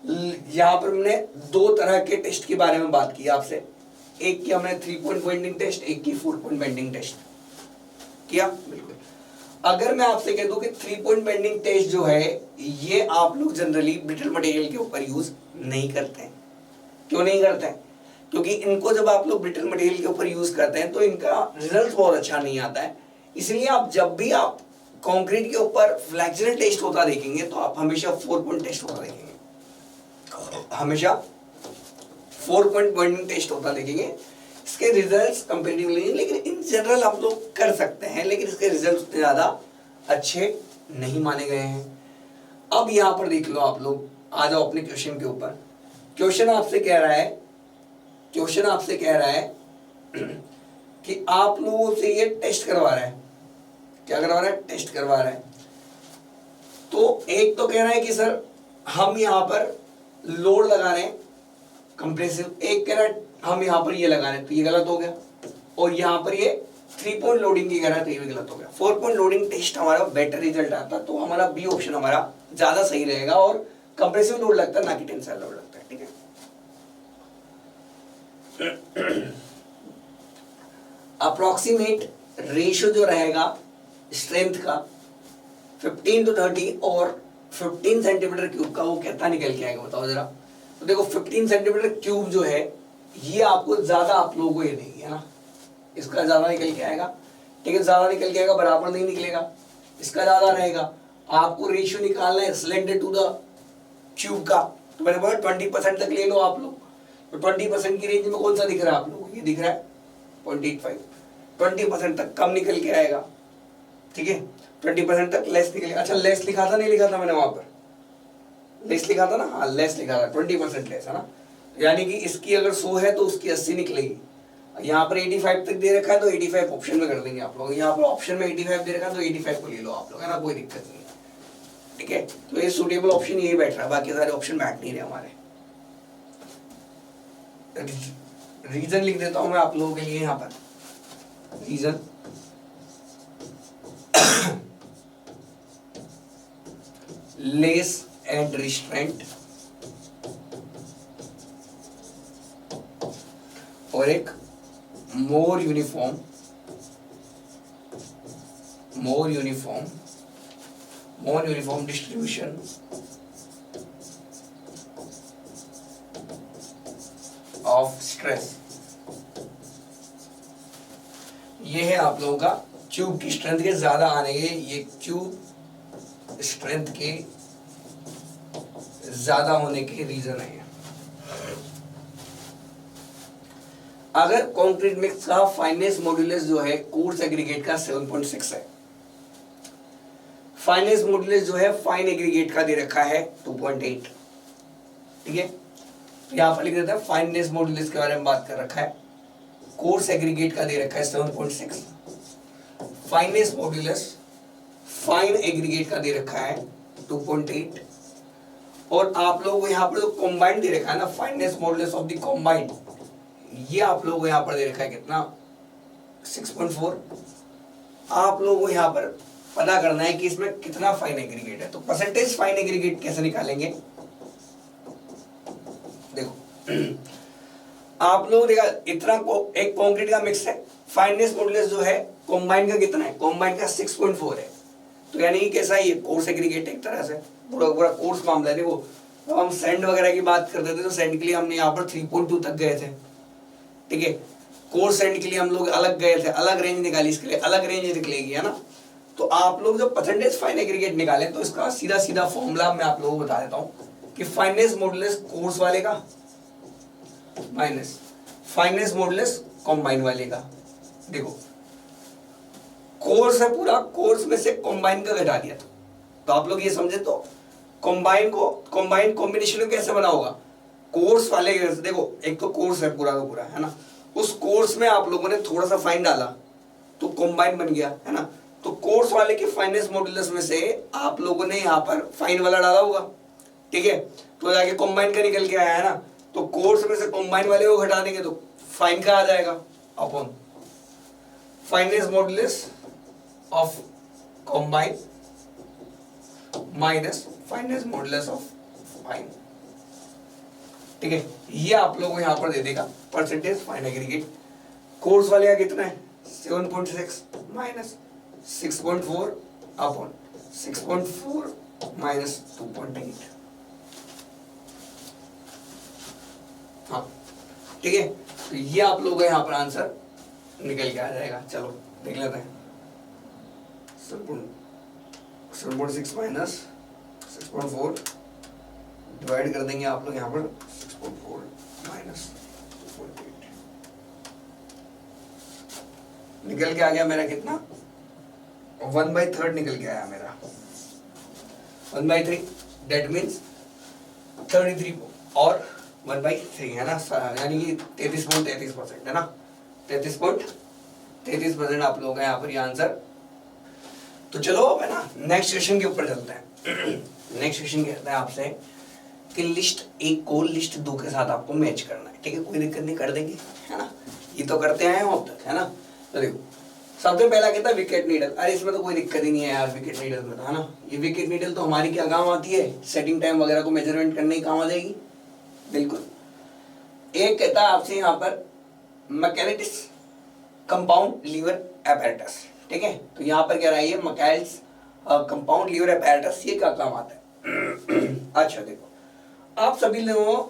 यहाँ पर हमने दो तरह के टेस्ट के बारे में बात की आपसे, एक की हमने 3 पॉइंट बेंडिंग टेस्ट, एक की 4 पॉइंट बेंडिंग टेस्ट किया, बिल्कुल। अगर मैं आपसे कह दूं कि 3 पॉइंट बेंडिंग टेस्ट जो है ये आप लोग जनरली ब्रिटल मटेरियल के ऊपर यूज नहीं करते हैं। क्यों नहीं करते हैं? क्योंकि इनको जब आप लोग ब्रिटल मटेरियल के ऊपर यूज करते हैं तो इनका रिजल्ट बहुत अच्छा नहीं आता है। इसलिए आप जब भी आप कंक्रीट के ऊपर फ्लैक्चरल टेस्ट होता देखेंगे तो आप हमेशा 4 पॉइंट टेस्ट होता देखेंगे, हमेशा 4 पॉइंट बेंडिंग टेस्ट होता देखेंगे। इसके रिजल्ट्स कंपैरेटिवली, लेकिन इन जनरल आप लोग कर सकते हैं, लेकिन इसके रिजल्ट्स उतने ज्यादा अच्छे नहीं माने गए हैं। अब यहाँ पर देख लो, आप लोग आ जाओ अपने क्वेश्चन के ऊपर। क्वेश्चन आपसे कह रहा है, क्वेश्चन आपसे कह रहा है कि आप लोगों से ये टेस्ट करवा रहा है, क्या करवा रहा है, टेस्ट करवा रहा है। तो एक तो कह रहा है कि सर हम यहाँ पर लोड लगा रहे हैं कंप्रेसिव, एक कह रहा है हम यहाँ पर ये लगा रहे हैं, तो ये गलत हो गया। और यहाँ पर ये 3 पॉइंट लोडिंग की कह रहा है, तो ये भी गलत हो गया। 4 पॉइंट लोडिंग टेस्ट हमारा बेटर रिजल्ट आता, तो हमारा बी ऑप्शन हमारा ज्यादा सही रहेगा, और कंप्रेसिव लोड लगता है ना कि टेंसाइल लोड लगता है, ठीक है। अप्रोक्सीमेट रेशियो जो रहेगा स्ट्रेंथ का 15 to 30 और 15 सेंटीमीटर क्यूब का, वो कितना निकल के आएगा बताओ जरा। तो देखो 15 सेंटीमीटर क्यूब जो है ये आपको ज्यादा आप लोगों को ये देगी, है ना, इसका ज्यादा निकल के आएगा, ठीक है, ज्यादा निकल के आएगा, बराबर नहीं निकलेगा, इसका ज्यादा रहेगा। आपको रेशियो निकालना है सिलेंडर टू द क्यूब का, तो मैंने बोला 20% तक ले लो आप लोग। तो 20% की रेंज में कौन सा दिख रहा है आप लोगों को, ये दिख रहा है 0.85, 20% तक कम निकल के आएगा, ठीक है, 20% तक लेस निकलेगा। अच्छा लेस लिखा था, नहीं लिखा था मैंने वहां पर, लेस लिखा था ना, हाँ लेस लिखा था, 20% लेस, है ना, यानी कि इसकी अगर 100 है तो उसकी 80 निकलेगी। यहाँ पर 85 तक दे रखा है तो 85 ऑप्शन में कर देंगे आप लोग, यहाँ पर ऑप्शन में 85 दे रखा है तो 85 को ले लो आप लोग, है ना, कोई दिक्कत नहीं है, ठीक है। तो ये सुटेबल ऑप्शन यही बैठ रहा है, बाकी सारे ऑप्शन बैठ नहीं रहे हमारे। रीजन लिख देता हूं मैं आप लोगों के लिए यहाँ पर, रीजन लेस एंड रिस्ट्रेंट, और एक मोर यूनिफॉर्म डिस्ट्रीब्यूशन ऑफ स्ट्रेस। ये है आप लोगों का क्यूब की स्ट्रेंथ के ज्यादा आने के, ये क्यूब स्ट्रेंथ के ज्यादा होने के रीजन है। अगर कंक्रीट मिक्स का फाइनेंस मॉड्यूलस जो है कोर्स एग्रीगेट का 7.6 है, फाइनेंस मॉड्यूलस जो है फाइन एग्रीगेट का दे रखा है 2.8, ठीक है। तो यहाँ पर लिख देते हैं फाइनेंस मॉड्यूलस के बारे में बात कर रखा है, कोर्स एग्रीगेट का दे रखा है 7.6, फाइनेंस मॉड्यूलस फाइन एग्रीगेट का दे रखा है 2.8, और आप लोगों को यहाँ पर जो कॉम्बाइंड दे रखा है ना, finance modulus of the combined, ये आप लोगों को यहाँ पर दे रखा है कितना, 6.4। आप लोगों को यहाँ पर पता करना है कि इसमें कितना फाइन एग्रीगेट है। तो परसेंटेज फाइन एग्रीगेट कैसे निकालेंगे, देखो आप लोग देखा इतना को एक कंक्रीट का मिक्स है, फाइनेंस मॉड्यूलस जो है कॉम्बाइंड का कितना है, कॉम्बाइंड का 6.4 है। तो यानी कि कैसा है ये कोर्स एग्रीगेट एक तरह से पूरा पूरा कोर्स मामला है। देखो जब हम सैंड वगैरह की बात करते थे तो सैंड के लिए हमने यहाँ पर 3.2 तक गए थे, ठीक है। कोर्स सैंड के लिए हम लोग अलग गए थे, अलग रेंज निकाली, इसके लिए अलग रेंज निकलेगी, है ना। तो आप लोग जब परसेंटेज फाइन एग्रीगेट निकालें तो इसका सीधा सीधा फॉर्मूला मैं आप लोगों को बता देता हूँ कि फाइनेंस मॉड्यूलस कोर्स वाले का माइनस फाइनेंस मॉड्यूलस कॉम्बाइन वाले का। देखो कोर्स है पूरा, कोर्स में से कॉम्बाइन का घटा दिया तो आप लोग ये समझे। तो कॉम्बाइन कॉम्बिनेशन कैसे बना होगा, कोर्स वाले देखो एक तो कोर्स है पूरा का पूरा, है ना, उस कोर्स में आप लोगों ने थोड़ा सा फाइन डाला तो कॉम्बाइन बन गया, है ना। तो कोर्स वाले के फाइनेंस मॉड्यूलस में से आप लोगों ने यहाँ पर फाइन वाला डाला होगा, ठीक है, तो जाके कॉम्बाइन का निकल के आया, है ना। तो कोर्स में से कॉम्बाइन वाले को घटा देंगे तो फाइन का आ जाएगा upon finance modulus of combine minus finance modulus of fine, ठीक है। ये आप लोगों को यहाँ पर दे देगा परसेंटेज फाइन एग्रीगेट। कोर्स वाले का कितना है 7.6 माइनस 6.4 अपॉन 6.4 माइनस 2.8, हाँ ठीक है। तो ये आप लोगों का यहाँ पर आंसर निकल के आ जाएगा। चलो देख लेते हैं, 7.6 माइनस 6.4 डिवाइड कर देंगे आप लोग यहाँ पर 6.4 माइनस 2.8, निकल के आ गया मेरा कितना 1/3 निकल के आया मेरा 1/3, डेट मीन्स 33 और 1/3 है ना, यानी कि 33.33% है ना, 33.33% आप लोग हैं यहाँ पर ये आंसर। तो चलो अब है ना नेक्स्ट क्वेश्चन के ऊपर चलते हैं। नेक्स्ट क्वेश्चन कहता है आपसे कि लिस्ट एक को लिस्ट 2 के साथ आपको मैच करना है, ठीक है, कोई दिक्कत नहीं, कर देंगे, है ना, ये तो करते आए हैं अब तक, है ना। तो देखो सबसे पहला कहता है विकेट नीडल, अरे इसमें तो कोई दिक्कत ही नहीं है यार विकेट नीडल में, है ना। ये विकेट नीडल तो हमारी क्या काम आती है, सेटिंग टाइम वगैरह को मेजरमेंट करने की काम आ जाएगी, बिल्कुल। एक कहता है आपसे यहाँ पर मैकेनिटिस कंपाउंड लीवर एपैरेटस, ठीक है। तो यहाँ पर कह रहा है ये मैकेनिटिस कंपाउंड लीवर एपैरेटस, ये क्या काम आता है। अच्छा देखो आप सभी लोगों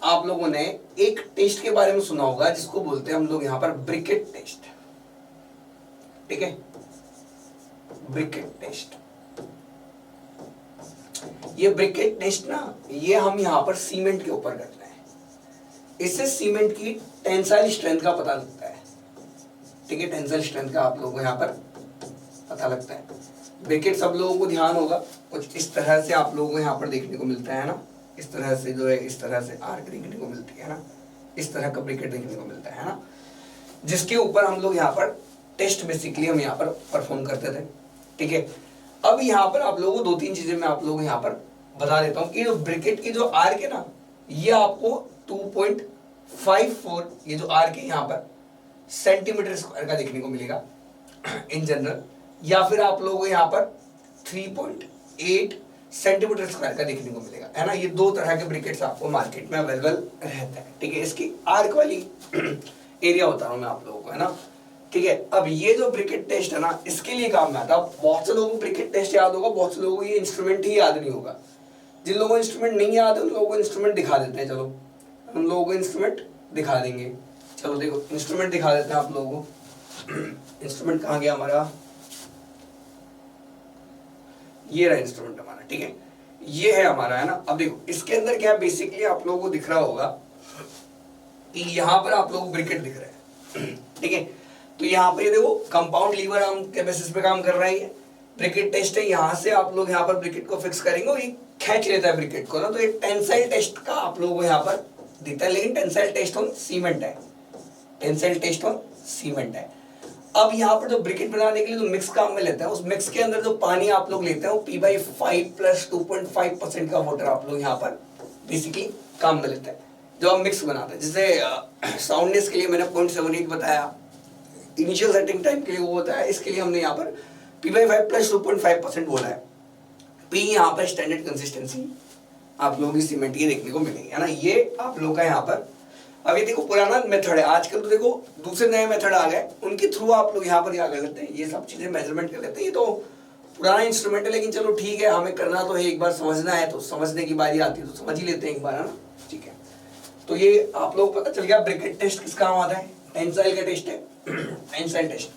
आप लोगों ने एक टेस्ट के बारे में सुना होगा जिसको बोलते हैं हम लोग यहाँ पर ब्रिकेट टेस्ट, ठीक है, ब्रिकेट टेस्ट। ये ब्रिकेट टेस्ट ना ये हम यहाँ पर सीमेंट के ऊपर करते हैं, इससे सीमेंट की टेंसाइल स्ट्रेंथ का पता लगता है, ठीक है, टेंसाइल स्ट्रेंथ का आप लोगों को यहाँ पर पता लगता है। ब्रिकेट सब लोगों को ध्यान होगा, कुछ इस तरह से आप लोगों को यहाँ पर देखने को मिलता है ना, इस तरह से जो है इस तरह से आर्क देखने को मिलती है ना, इस तरह का ब्रिकेट देखने को मिलता है ना, जिसके ऊपर हम लोग यहाँ पर टेस्ट बेसिकली हम यहाँ पर परफॉर्म करते थे, ठीक है। अब यहाँ पर आप लोगों को 2-3 चीजें मैं आप लोगों को यहाँ पर बता देता हूँ कि जो ब्रिकेट की जो आर्क है ना ये आपको 2.54 ये जो आर्क है यहाँ पर सेंटीमीटर स्क्वायर का देखने को मिलेगा इन जनरल, या फिर आप लोगों को यहाँ पर 3.8 सेंटीमीटर स्क्वायर का देखने को मिलेगा, है ना। ये 2 तरह के ब्रिकेट्स आपको मार्केट में अवेलेबल रहता है, ठीक है। इसकी आर्क वाली एरिया बता रहा हूँ मैं आप लोगों को, है ना, ठीक है। अब ये जो ब्रिकेट टेस्ट है ना इसके लिए काम में आता है। बहुत से लोगों को ब्रिकेट टेस्ट याद होगा, बहुत से लोगों को ये इंस्ट्रूमेंट ही याद नहीं होगा। जिन लोगों को इंस्ट्रूमेंट नहीं याद है उन लोगों को इंस्ट्रूमेंट दिखा देते हैं, चलो हम लोगों को इंस्ट्रूमेंट दिखा देंगे। चलो देखो इंस्ट्रूमेंट दिखा देते हैं आप लोगों को। इंस्ट्रूमेंट कहाँ गया हमारा, ये रहा इंस्ट्रूमेंट हमारा, ठीक है, ये है हमारा, है ना। अब देखो इसके अंदर क्या बेसिकली आप लोगों को दिख रहा होगा, कि यहाँ पर आप लोगों को ब्रिकेट दिख रहा है, ठीक है। तो यहाँ पर ये देखो कंपाउंड लीवर आर्म के बेसिस पे काम कर रहा है ये ब्रिकेट टेस्ट है। यहाँ से आप लोग यहाँ पर ब्रिकेट को फिक्स करेंगे और ये खींच लेता है ब्रिकेट को ना, तो एक टेंसाइल टेस्ट का आप लोगों को यहाँ पर देता है, लेकिन टेंसाइल टेस्ट ऑन सीमेंट है, टेंसाइल टेस्ट ऑन सीमेंट है। अब यहाँ पर जो ब्रिकेट बनाने के लिए जो मिक्स काम में लेते हैं, उस मिक्स के अंदर जो पानी आप लोग लेते हैं वो P/5 प्लस 2.5% का वाटर आप लोग यहाँ पर बेसिकली काम में लेते हैं जो हम मिक्स बनाते हैं। जैसे साउंडनेस के लिए मैंने 0.78 बताया, इनिशियल सेटिंग टाइम के लिए वो बताया, इसके लिए हमने यहाँ पर P/5 प्लस 2.5% बोला है। P यहाँ पर स्टैंडर्ड कंसिस्टेंसी आप लोगों की सीमेंट की देखने को मिलेगी, है ना। ये आप लोगों का यहाँ पर अब ये देखो पुराना मेथड है, आजकल तो देखो दूसरे नए मेथड आ गए, उनके थ्रू आप लोग यहाँ पर क्या कर लेते हैं, ये सब चीजें मेजरमेंट कर लेते हैं। ये तो पुराना इंस्ट्रूमेंट है, लेकिन चलो ठीक है, हमें करना तो है, एक बार समझना है तो समझने की बारी आती है तो समझ ही लेते हैं एक बार, है ना, ठीक है। तो ये आप लोग पता चल गया ब्रिकेट टेस्ट किस काम आता है, टेंसाइल का टेस्ट है, टेंसाइल टेस्ट।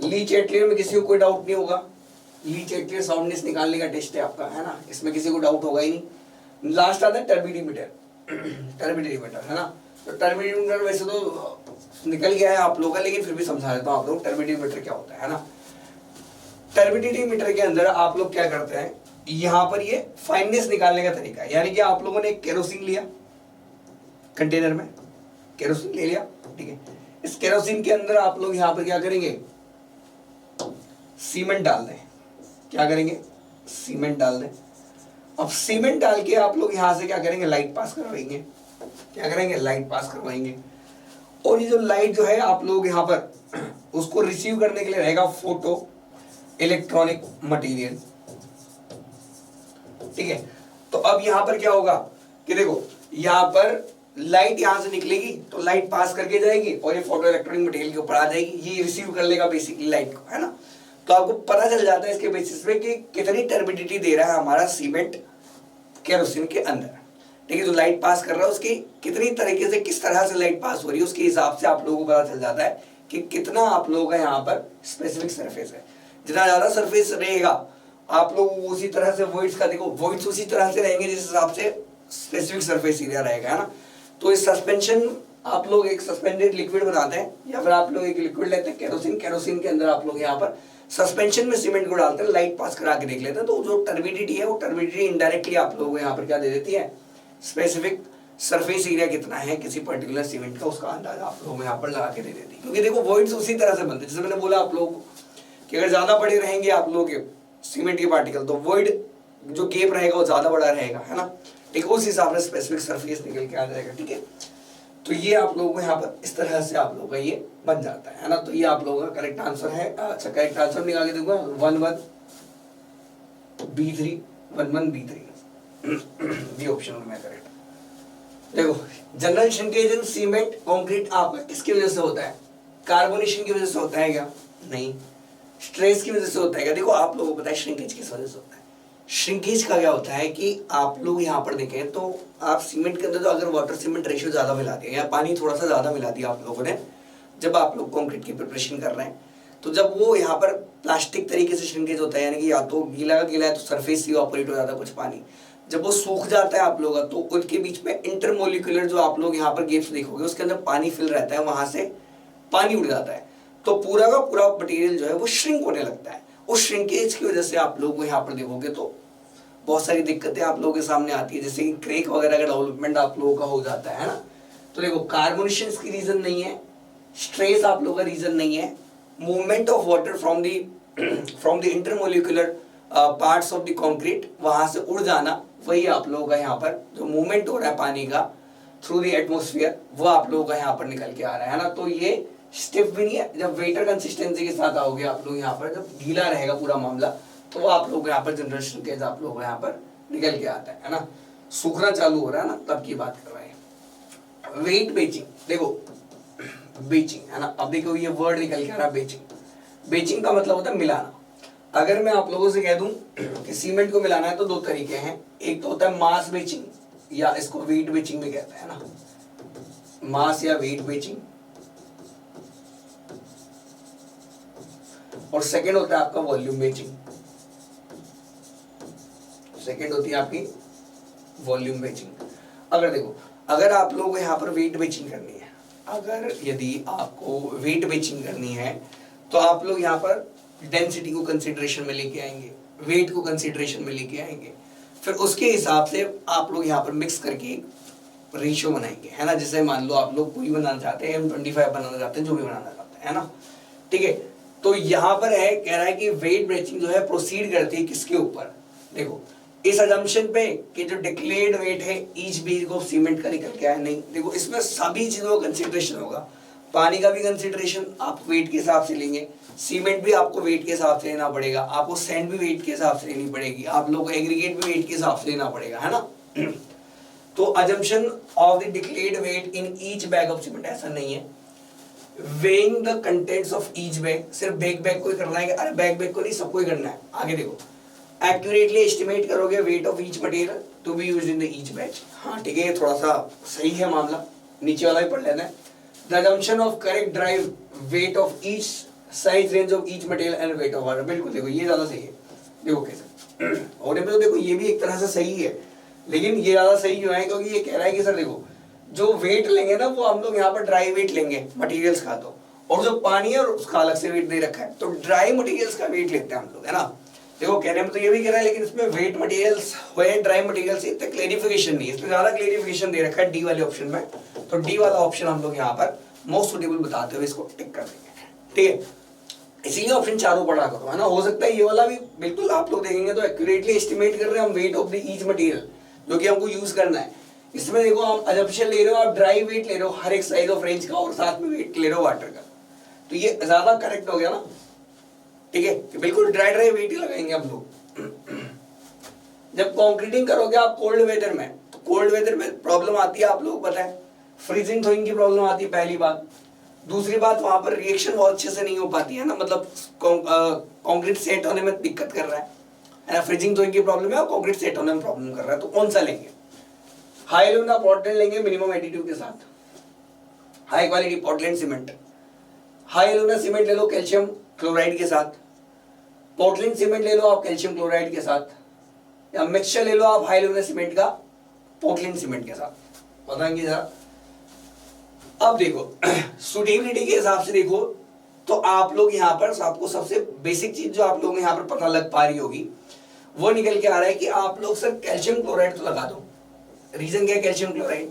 लीच एटलियर में किसी को कोई डाउट नहीं होगा, लीच एटलियर साउंडनेस निकालने का टेस्ट है आपका, है ना, इसमें किसी को डाउट होगा ही नहीं। लास्ट आता है टर्बिडीमीटर, टर्बिडीमीटर, है ना। तो टर्बिडीमीटर वैसे तो निकल गया है आप लोगों का, लेकिन फिर भी समझा देता हूँ आप लोग टर्बिडीमीटर क्या होता है ना। टर्बिडीमीटर के अंदर आप लोग क्या करते हैं, यहाँ पर ये फाइननेस निकालने का तरीका है, यानी कि आप लोगों ने एक केरोसिन लिया, कंटेनर में केरोसिन ले लिया, ठीक है। इस केरोसिन के अंदर आप लोग यहाँ पर क्या करेंगे, सीमेंट डाल दें, क्या करेंगे, सीमेंट डाल दें। अब सीमेंट डाल के आप लोग यहाँ से क्या करेंगे, लाइट पास करवाएंगे, क्या करेंगे, लाइट पास करवाएंगे। और ये जो लाइट जो है आप लोग यहाँ पर उसको रिसीव करने के लिए रहेगा फोटो इलेक्ट्रॉनिक मटेरियल, ठीक है। तो अब यहाँ पर क्या होगा कि देखो यहाँ पर लाइट यहाँ से निकलेगी तो लाइट पास करके जाएगी और ये फोटो इलेक्ट्रॉनिक मटेरियल के ऊपर आ जाएगी, ये रिसीव कर लेगा बेसिकली लाइट को, है ना। तो आपको पता चल जाता है इसके बेसिस पे कि कितनी टर्बिडिटी दे रहा है हमारा सीमेंट केरोसिन के अंदर, ठीक है। जो लाइट पास कर रहा है उसकी कितनी तरीके से, किस तरह से लाइट पास हो रही है, उसके हिसाब से आप लोगों को पता चल जाता है कि कितना आप लोगों का यहाँ पर स्पेसिफिक सरफेस है। जितना ज्यादा सरफेस रहेगा आप लोग उसी तरह से वॉइड्स का देखो, वॉइड्स उसी तरह से रहेंगे जिस हिसाब से स्पेसिफिक सरफेस एरिया रहेगा, है ना। तो इस सस्पेंशन आप लोग एक सस्पेंडेड लिक्विड बनाते हैं या फिर आप लोग एक लिक्विड लेते हैं केरोसिन, केरोसिन के अंदर आप लोग यहाँ पर सस्पेंशन में सीमेंट को डालते हैं, लाइट पास करा के देख लेते हैं। तो जो टर्बिडिटी है वो टर्बिडिटी इनडायरेक्टली आप लोगों को यहाँ पर क्या दे देती है, स्पेसिफिक सरफेस एरिया कितना है किसी पर्टिकुलर सीमेंट का, उसका अंदाजा आप लोगों को यहाँ पर लगा के दे देती है। क्योंकि देखो वॉइड्स उसी तरह से बनते हैं, जैसे मैंने बोला आप लोगों को कि अगर ज्यादा बड़े रहेंगे आप लोगों के सीमेंट के पार्टिकल तो वॉइड जो गैप रहेगा वो ज्यादा बड़ा रहेगा, है ना, ठीक है। उस हिसाब से स्पेसिफिक सरफेस निकल के आ जाएगा, ठीक है। तो ये आप लोगों को यहाँ पर इस तरह से आप लोगों का ये बन जाता है ना। तो ये आप लोगों का करेक्ट आंसर है। अच्छा करेक्ट आंसर निकाल के दूंगा 11B3, 11B3 बी ऑप्शन में करेक्ट। देखो जनरल श्रिंकेज इन सीमेंट कंक्रीट आपका किसकी वजह से होता है, कार्बोनेशन की वजह से होता है क्या, नहीं, स्ट्रेस की वजह से होता है क्या। देखो आप लोगों को पता है श्रिंकेज किस वजह से होता है। श्रिंकेज का क्या होता है कि आप लोग यहाँ पर देखें तो आप सीमेंट के अंदर तो अगर वाटर सीमेंट रेशियो ज्यादा मिला दिया या पानी थोड़ा सा ज्यादा मिला दिया आप लोगों ने, जब आप लोग कंक्रीट की प्रिपरेशन कर रहे हैं, तो जब वो यहाँ पर प्लास्टिक तरीके से श्रिंकेज होता है, यानी कि या तो गीला गीला है तो सरफेस से ऑपरेट हो जाता है कुछ पानी, जब वो सूख जाता है आप लोग का तो उनके बीच में इंटरमोलिकुलर जो आप लोग यहाँ पर गेप्स देखोगे उसके अंदर पानी फिल रहता है, वहां से पानी उड़ जाता है, तो पूरा का पूरा मटेरियल जो है वो श्रिंक होने लगता है। उस श्रिंकेज की वजह से आप लोग यहाँ पर देखोगे तो बहुत सारी दिक्कतें आप लोगों के सामने आती है, जैसे कि क्रेक वगैरह का डेवलपमेंट आप लोगों का हो जाता है ना। तो देखो कार्बोनेशन की रीजन नहीं है, स्ट्रेस आप लोगों का रीजन नहीं है, movement of water from the intermolecular parts of the concrete, वहां से उड़ जाना, वही आप लोगों का यहाँ पर जो मूवमेंट हो रहा है पानी का थ्रू द एटमोस्फियर, वो आप लोगों का यहाँ पर निकल के आ रहा है ना। तो ये स्टिफ भी नहीं है। जब वेटर कंसिस्टेंसी के साथ आओगे आप लोग यहाँ पर, जब गीला रहेगा पूरा मामला, तो वो आप लोग यहाँ पर जनरल श्रिंकेज आप लोग यहाँ पर निकल के आता है ना। सूखना चालू हो रहा है ना, तब की बात कर रहे हैं। वेट बेचिंग, देखो बेचिंग है ना, अब देखो ये वर्ड निकल के आ रहा है बेचिंग। बेचिंग का मतलब होता है मिलाना। अगर मैं आप लोगों से कह दूं कि सीमेंट को मिलाना है तो दो तरीके हैं, एक तो होता है मास बेचिंग या इसको वेट बेचिंग भी कहते हैं ना, मास या वेट बेचिंग, और सेकंड होता है आपका वॉल्यूम बेचिंग। सेकंड होती है आपकी वॉल्यूम बेचिंग। अगर देखो अगर आप लोगों को यहाँ पर वेट बेचिंग करनी है, अगर यदि आपको वेट बेचिंग करनी है तो आप लोग यहाँ पर डेंसिटी को कंसिडरेशन में लेके आएंगे, वेट को कंसिडरेशन में लेके आएंगे, फिर उसके हिसाब से आप लोग यहाँ पर मिक्स करके रेशियो बनाएंगे, है ना। जैसे मान लो आप लोग कोई बनाना चाहते हैं, M25 बनाना चाहते हैं, जो भी बनाना चाहते हैं, है ना, ठीक है। तो यहाँ पर है, कह रहा है कि वेट ब्रेचिंग जो है प्रोसीड करती है किसके ऊपर, देखो इस अजम्पशन पे कि जो डिक्लेयर्ड वेट है ईच बीज ऑफ सीमेंट का निकल के आया, नहीं, देखो इसमें सभी चीजों का कंसिडरेशन होगा, पानी का भी कंसिडरेशन आप वेट के हिसाब से लेंगे, सीमेंट भी आपको वेट के हिसाब से लेना पड़ेगा, आपको सैंड भी वेट के हिसाब से लेनी पड़ेगी, आप लोग को एग्रीगेट भी वेट के हिसाब से लेना पड़ेगा, है ना। तो assumption of the declared weight in each bag of cement, ऐसा नहीं है। Weighing the contents of each bag, सिर्फ बैग को ही करना है, अरे बैग को नहीं, सबको ही करना है। आगे देखो, एक्यूरेटली एस्टिमेट करोगे weight of each material to be used in the each batch, हाँ ठीक है, ये थोड़ा सा सही है मामला, नीचे वाला भी पढ़ लेना है। The assumption of correct drive wait of each size range of each material and weight of water, बिल्कुल देखो ये ज्यादा सही है। देखो कैसे और तो देखो ये भी एक तरह से सही है, लेकिन ये ज्यादा सही क्यों है, क्योंकि ये कह रहा है कि सर देखो जो वेट लेंगे ना वो हम लोग यहाँ पर ड्राई वेट लेंगे मटेरियल्स का, तो और जो पानी है उसका अलग से वेट दे रखा है, तो ड्राई मटेरियल्स का वेट लेते हैं हम लोग, है ना। देखो कहने में तो ये भी कह रहा है, लेकिन इसमें वेट मटेरियल्स हुए ड्राई मटेरियल्स, इतना क्लेरिफिकेशन नहीं है, इसमें ज्यादा क्लेरिफिकेशन दे रखा है डी वाले ऑप्शन में, तो डी वाला ऑप्शन हम लोग यहाँ पर मोस्ट सुटेबल बताते हुए इसको टिक कर देंगे, ठीक है। इसीलिए ऑप्शन चारों पढ़ा करो, है ना। हो सकता है ये वाला भी बिल्कुल आप लोग देखेंगे तो एक्यूरेटली एस्टिमेट कर रहे हैं हम weight of the each material जो कि हमको यूज करना है। इसमें देखो हम अजम्पशन ले रहे हो, आप ड्राई वेट ले रहे हो हर एक साइज ऑफ रेंज का, और साथ में वेट ले रहे हो वाटर का, तो ये ज्यादा करेक्ट हो गया ना, ठीक है, कि बिल्कुल ड्राई वेट ही लगाएंगे हम लोग। जब कॉन्क्रीटिंग करोगे आप कोल्ड वेदर में, तो कोल्ड वेदर में प्रॉब्लम आती है, आप लोग पता है, फ्रीजिंग थोइंग की प्रॉब्लम आती है, पहली बात। दूसरी बात, वहां पर रिएक्शन बहुत अच्छे से नहीं हो पाती है ना, मतलब कंक्रीट सेट होने में दिक्कत कर रहा है ना, फ्रीजिंग थोइंग की प्रॉब्लम है और कंक्रीट सेट होने में प्रॉब्लम कर रहा है, तो कौन सा लेंगे, हाई एल्यूमिना पोर्टलैंड लेंगे मिनिमम एटीट्यूड के साथ, high quality Portland cement. High alumina cement ले लो कैल्शियम क्लोराइड के साथ, पोर्टलैंड सीमेंट ले लो आप कैल्शियम क्लोराइड के साथ, या मिक्सचर ले लो आप हाई एल्यूमिना सीमेंट का पोर्टलैंड सीमेंट के साथ, बताएंगे जरा। अब देखो सुटेबिलिटी के हिसाब से देखो तो आप लोग यहाँ पर आपको सबसे बेसिक चीज जो आप लोगों को यहाँ पर पता लग पा रही होगी वो निकल के आ रहा है कि आप लोग सर कैल्शियम क्लोराइड तो लगा दो। रीजन क्या है कैल्शियम क्लोराइड,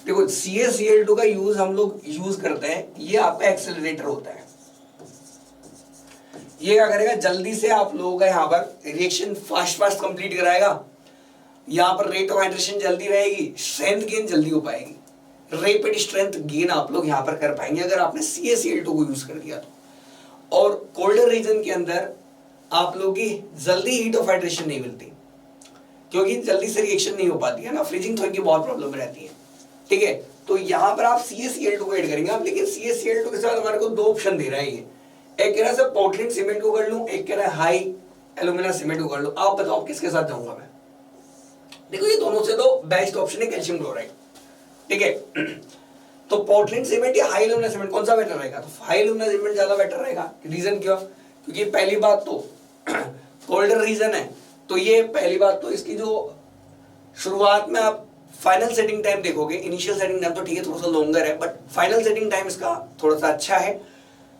देखो CaCl2 का यूज हम लोग यूज करते हैं, ये आपका एक्सेलरेटर होता है, ये क्या करेगा जल्दी से आप लोगों का यहाँ पर रिएक्शन फास्ट कंप्लीट कराएगा, यहाँ पर रेट ऑफ हाइड्रेशन जल्दी रहेगी, स्ट्रेंथ गेन जल्दी हो पाएगी, रैपिड स्ट्रेंथ गेन आप लोग यहाँ पर कर पाएंगे अगर आपने CaCl2 को यूज कर दिया तो। और कोल्डर रीजन के अंदर आप लोग की जल्दी हीट ऑफ हाइड्रेशन नहीं मिलती, क्योंकि जल्दी से रिएक्शन नहीं हो पाती है ना, फ्रीजिंग थोड़ी की बहुत प्रॉब्लम रहती है, ठीक है। तो यहाँ पर आप CaCl2 को ऐड करेंगे आप, लेकिन CaCl2 के साथ हमारे को दो ऑप्शन दे रहा है ये, एक कह रहा है सर पोर्टलैंड सीमेंट को कर लूं, एक कह रहा है हाई एल्यूमिना सीमेंट को कर लूं, आप बताओ किसके साथ जाऊंगा मैं। देखो ये दोनों से तो बेस्ट ऑप्शन है कैल्शियम क्लोराइड, ठीक है। तो पोर्टलैंड सीमेंट या हाई एल्यूमिना सीमेंट कौन सा बेटर रहेगा, तो हाई एल्यूमिना सीमेंट ज्यादा बेटर रहेगा। रीजन क्यों, क्योंकि पहली बात तो कोल्डर रीजन है, तो ये पहली बात तो इसकी जो शुरुआत में आप फाइनल सेटिंग टाइम देखोगे, इनिशियल सेटिंग टाइम तो ठीक है थोड़ा सा लॉन्गर है, बट फाइनल सेटिंग टाइम इसका थोड़ा सा अच्छा है,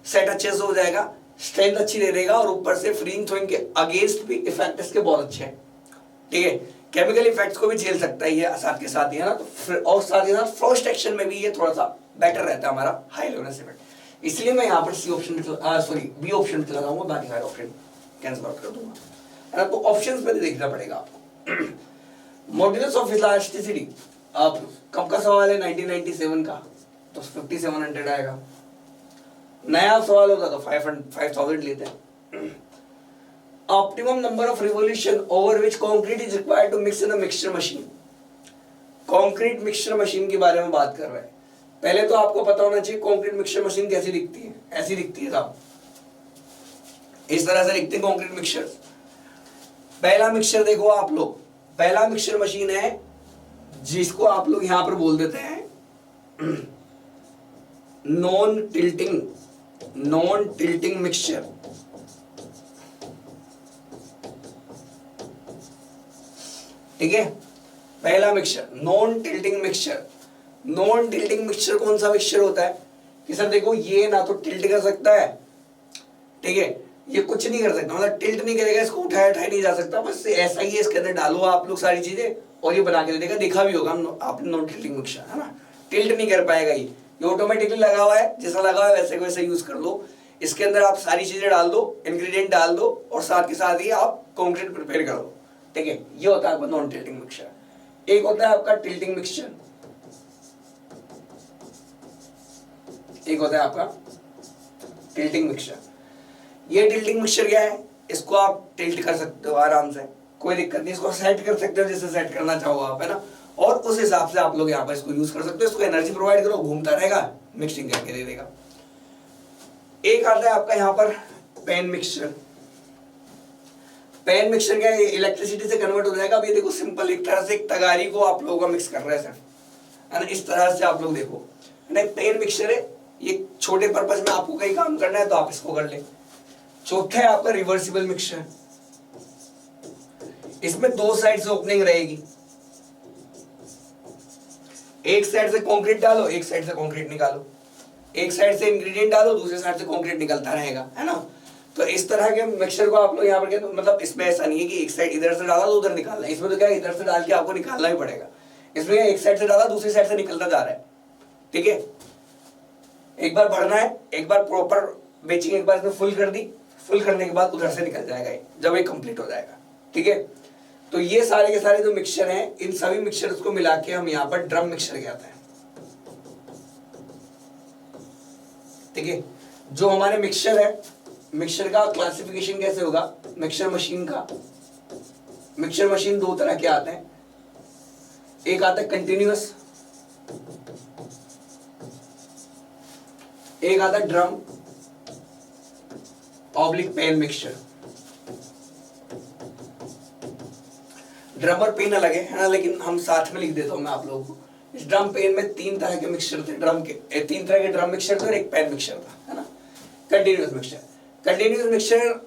सेट अच्छे से हो जाएगा, स्ट्रेंथ अच्छी दे देगा, और ऊपर से फ्रीइंग थ्रोइंग के अगेंस्ट भी इफेक्ट इसके बहुत अच्छे हैं, ठीक है। केमिकल इफेक्ट्स को भी झेल सकता है ये साथ के साथ ही, है ना, तो और साथ ही साथ फ्रॉस्ट एक्शन में भी ये थोड़ा सा बेटर रहता है हमारा हाई एल्यूमिना सीमेंट, इसलिए मैं यहाँ पर C option sorry B option पे लगाऊंगा, बाकी सारे ऑप्शन कैंसिल आउट कर दूंगा, है ना। तो ऑप्शंस में देखना पड़ेगा आपको। मॉड्यूलस ऑफ इलास्टिसिटी, अब कब का सवाल है 1997 का, तो 5700 आएगा, नया सवाल होता तो 5000 लेते हैं। Optimum number of revolution over which concrete is required to mix in a mixture machine, concrete mixture machine के बारे में बात कर रहे हैं। पहले तो आपको पता होना चाहिए कंक्रीट मिक्सचर मशीन कैसी दिखती है, ऐसी दिखती है साहब, इस तरह से दिखते हैं कंक्रीट मिक्सचर। पहला मिक्सचर देखो आप लोग, पहला मिक्सचर मशीन है जिसको आप लोग यहां पर बोल देते हैं नॉन टिल्टिंग मिक्सचर, ठीक है। पहला mixture non tilting mixture, non tilting mixture कौन सा मिक्सचर होता है कि सर देखो ये ना तो टिल्ट कर सकता है, ठीक है, ये कुछ नहीं कर सकता, मतलब टिल्ट नहीं करेगा, इसको उठाया नहीं जा सकता, बस ऐसा ही है, इसके अंदर डालो आप लोग सारी चीजें और ये बना के दे देगा। देखा भी होगा आपने नॉन टिल्टिंग मिक्सचर, है ना, टिल्ट नहीं कर पाएगा ये ऑटोमेटिकली लगा हुआ है, जैसा लगा हुआ है वैसे वैसे यूज कर लो। इसके अंदर आप सारी चीजें डाल दो, इंग्रेडिएंट डाल दो और साथ के साथ ही आप कंक्रीट प्रिपेयर कर दो, ठीक है। ये होता है आपका नॉन टिल्टिंग मिक्सचर। एक होता है आपका टिल्टिंग मिक्सचर, एक होता है आपका टिल्टिंग मिक्सचर। ये टिल्टिंग मिक्सचर क्या है, इसको आप टिल्ट कर सकते हो आराम से, कोई दिक्कत नहीं, इसको सेट कर सकते हो जैसे सेट करना चाहो आप, है ना, और उस हिसाब से आप लोग यहाँ पर इसको यूज कर सकते हो। इसको एनर्जी प्रोवाइड करो, घूमता रहेगा, मिक्सिंग करके दे देगा। एक आता है आपका यहाँ पर पैन मिक्सचर। पैन मिक्सचर क्या है, इलेक्ट्रिसिटी से कन्वर्ट हो जाएगा। अब ये देखो सिंपल एक तरह से एक तगारी को आप लोगों का मिक्स कर रहे हैं सर, है ना, इस तरह से आप लोग देखो, है ना, पैन मिक्सचर है, ये छोटे पर्पज में आपको कहीं काम करना है तो आप इसको कर ले। चौथा है आपका रिवर्सिबल मिक्सचर, इसमें दो साइड से ओपनिंग रहेगी, एक साइड से कंक्रीट डालो, एक साइड से कंक्रीट निकालो, एक साइड से इंग्रेडिएंट डालो, दूसरे साइड से कंक्रीट निकलता रहेगा, है ना। तो इस तरह के मिक्सचर को आप लोग यहाँ पर कहते हो, मतलब इसमें ऐसा नहीं है कि एक साइड इधर से डाला तो उधर निकालना है, इसमें तो क्या है इधर से डाल के आपको निकालना ही पड़ेगा। इसमें एक साइड से डाला दूसरी साइड से निकलता जा रहा है, ठीक है। एक बार भरना है, एक बार प्रॉपर बेचिंग, एक बार इसमें फुल कर दी, फुल करने के बाद उधर से निकल जाएगा जब ये कंप्लीट हो जाएगा, ठीक है। तो ये सारे के सारे जो मिक्सचर हैं, इन सभी मिक्सचर्स को मिला के हम यहाँ पर ड्रम मिक्सचर कहते हैं, ठीक है। जो हमारे मिक्सचर है, मिक्सचर का क्लासिफिकेशन कैसे होगा, मिक्सचर मशीन का, मिक्सचर मशीन दो तरह के आते हैं, एक आता है कंटिन्यूअस, एक आता है drum oblique pan mixture. Drum और पेन अलग है ना, लेकिन हम साथ में लिख देता हूं मैं आप लोगों को। इस ड्रम पेन में तीन तरह के मिक्सचर थे, ड्रम के तीन तरह के ड्रम मिक्सचर थे और एक पेन मिक्सचर था, है ना। कंटिन्यूअस मिक्सचर, कंटिन्यूअस मिक्सचर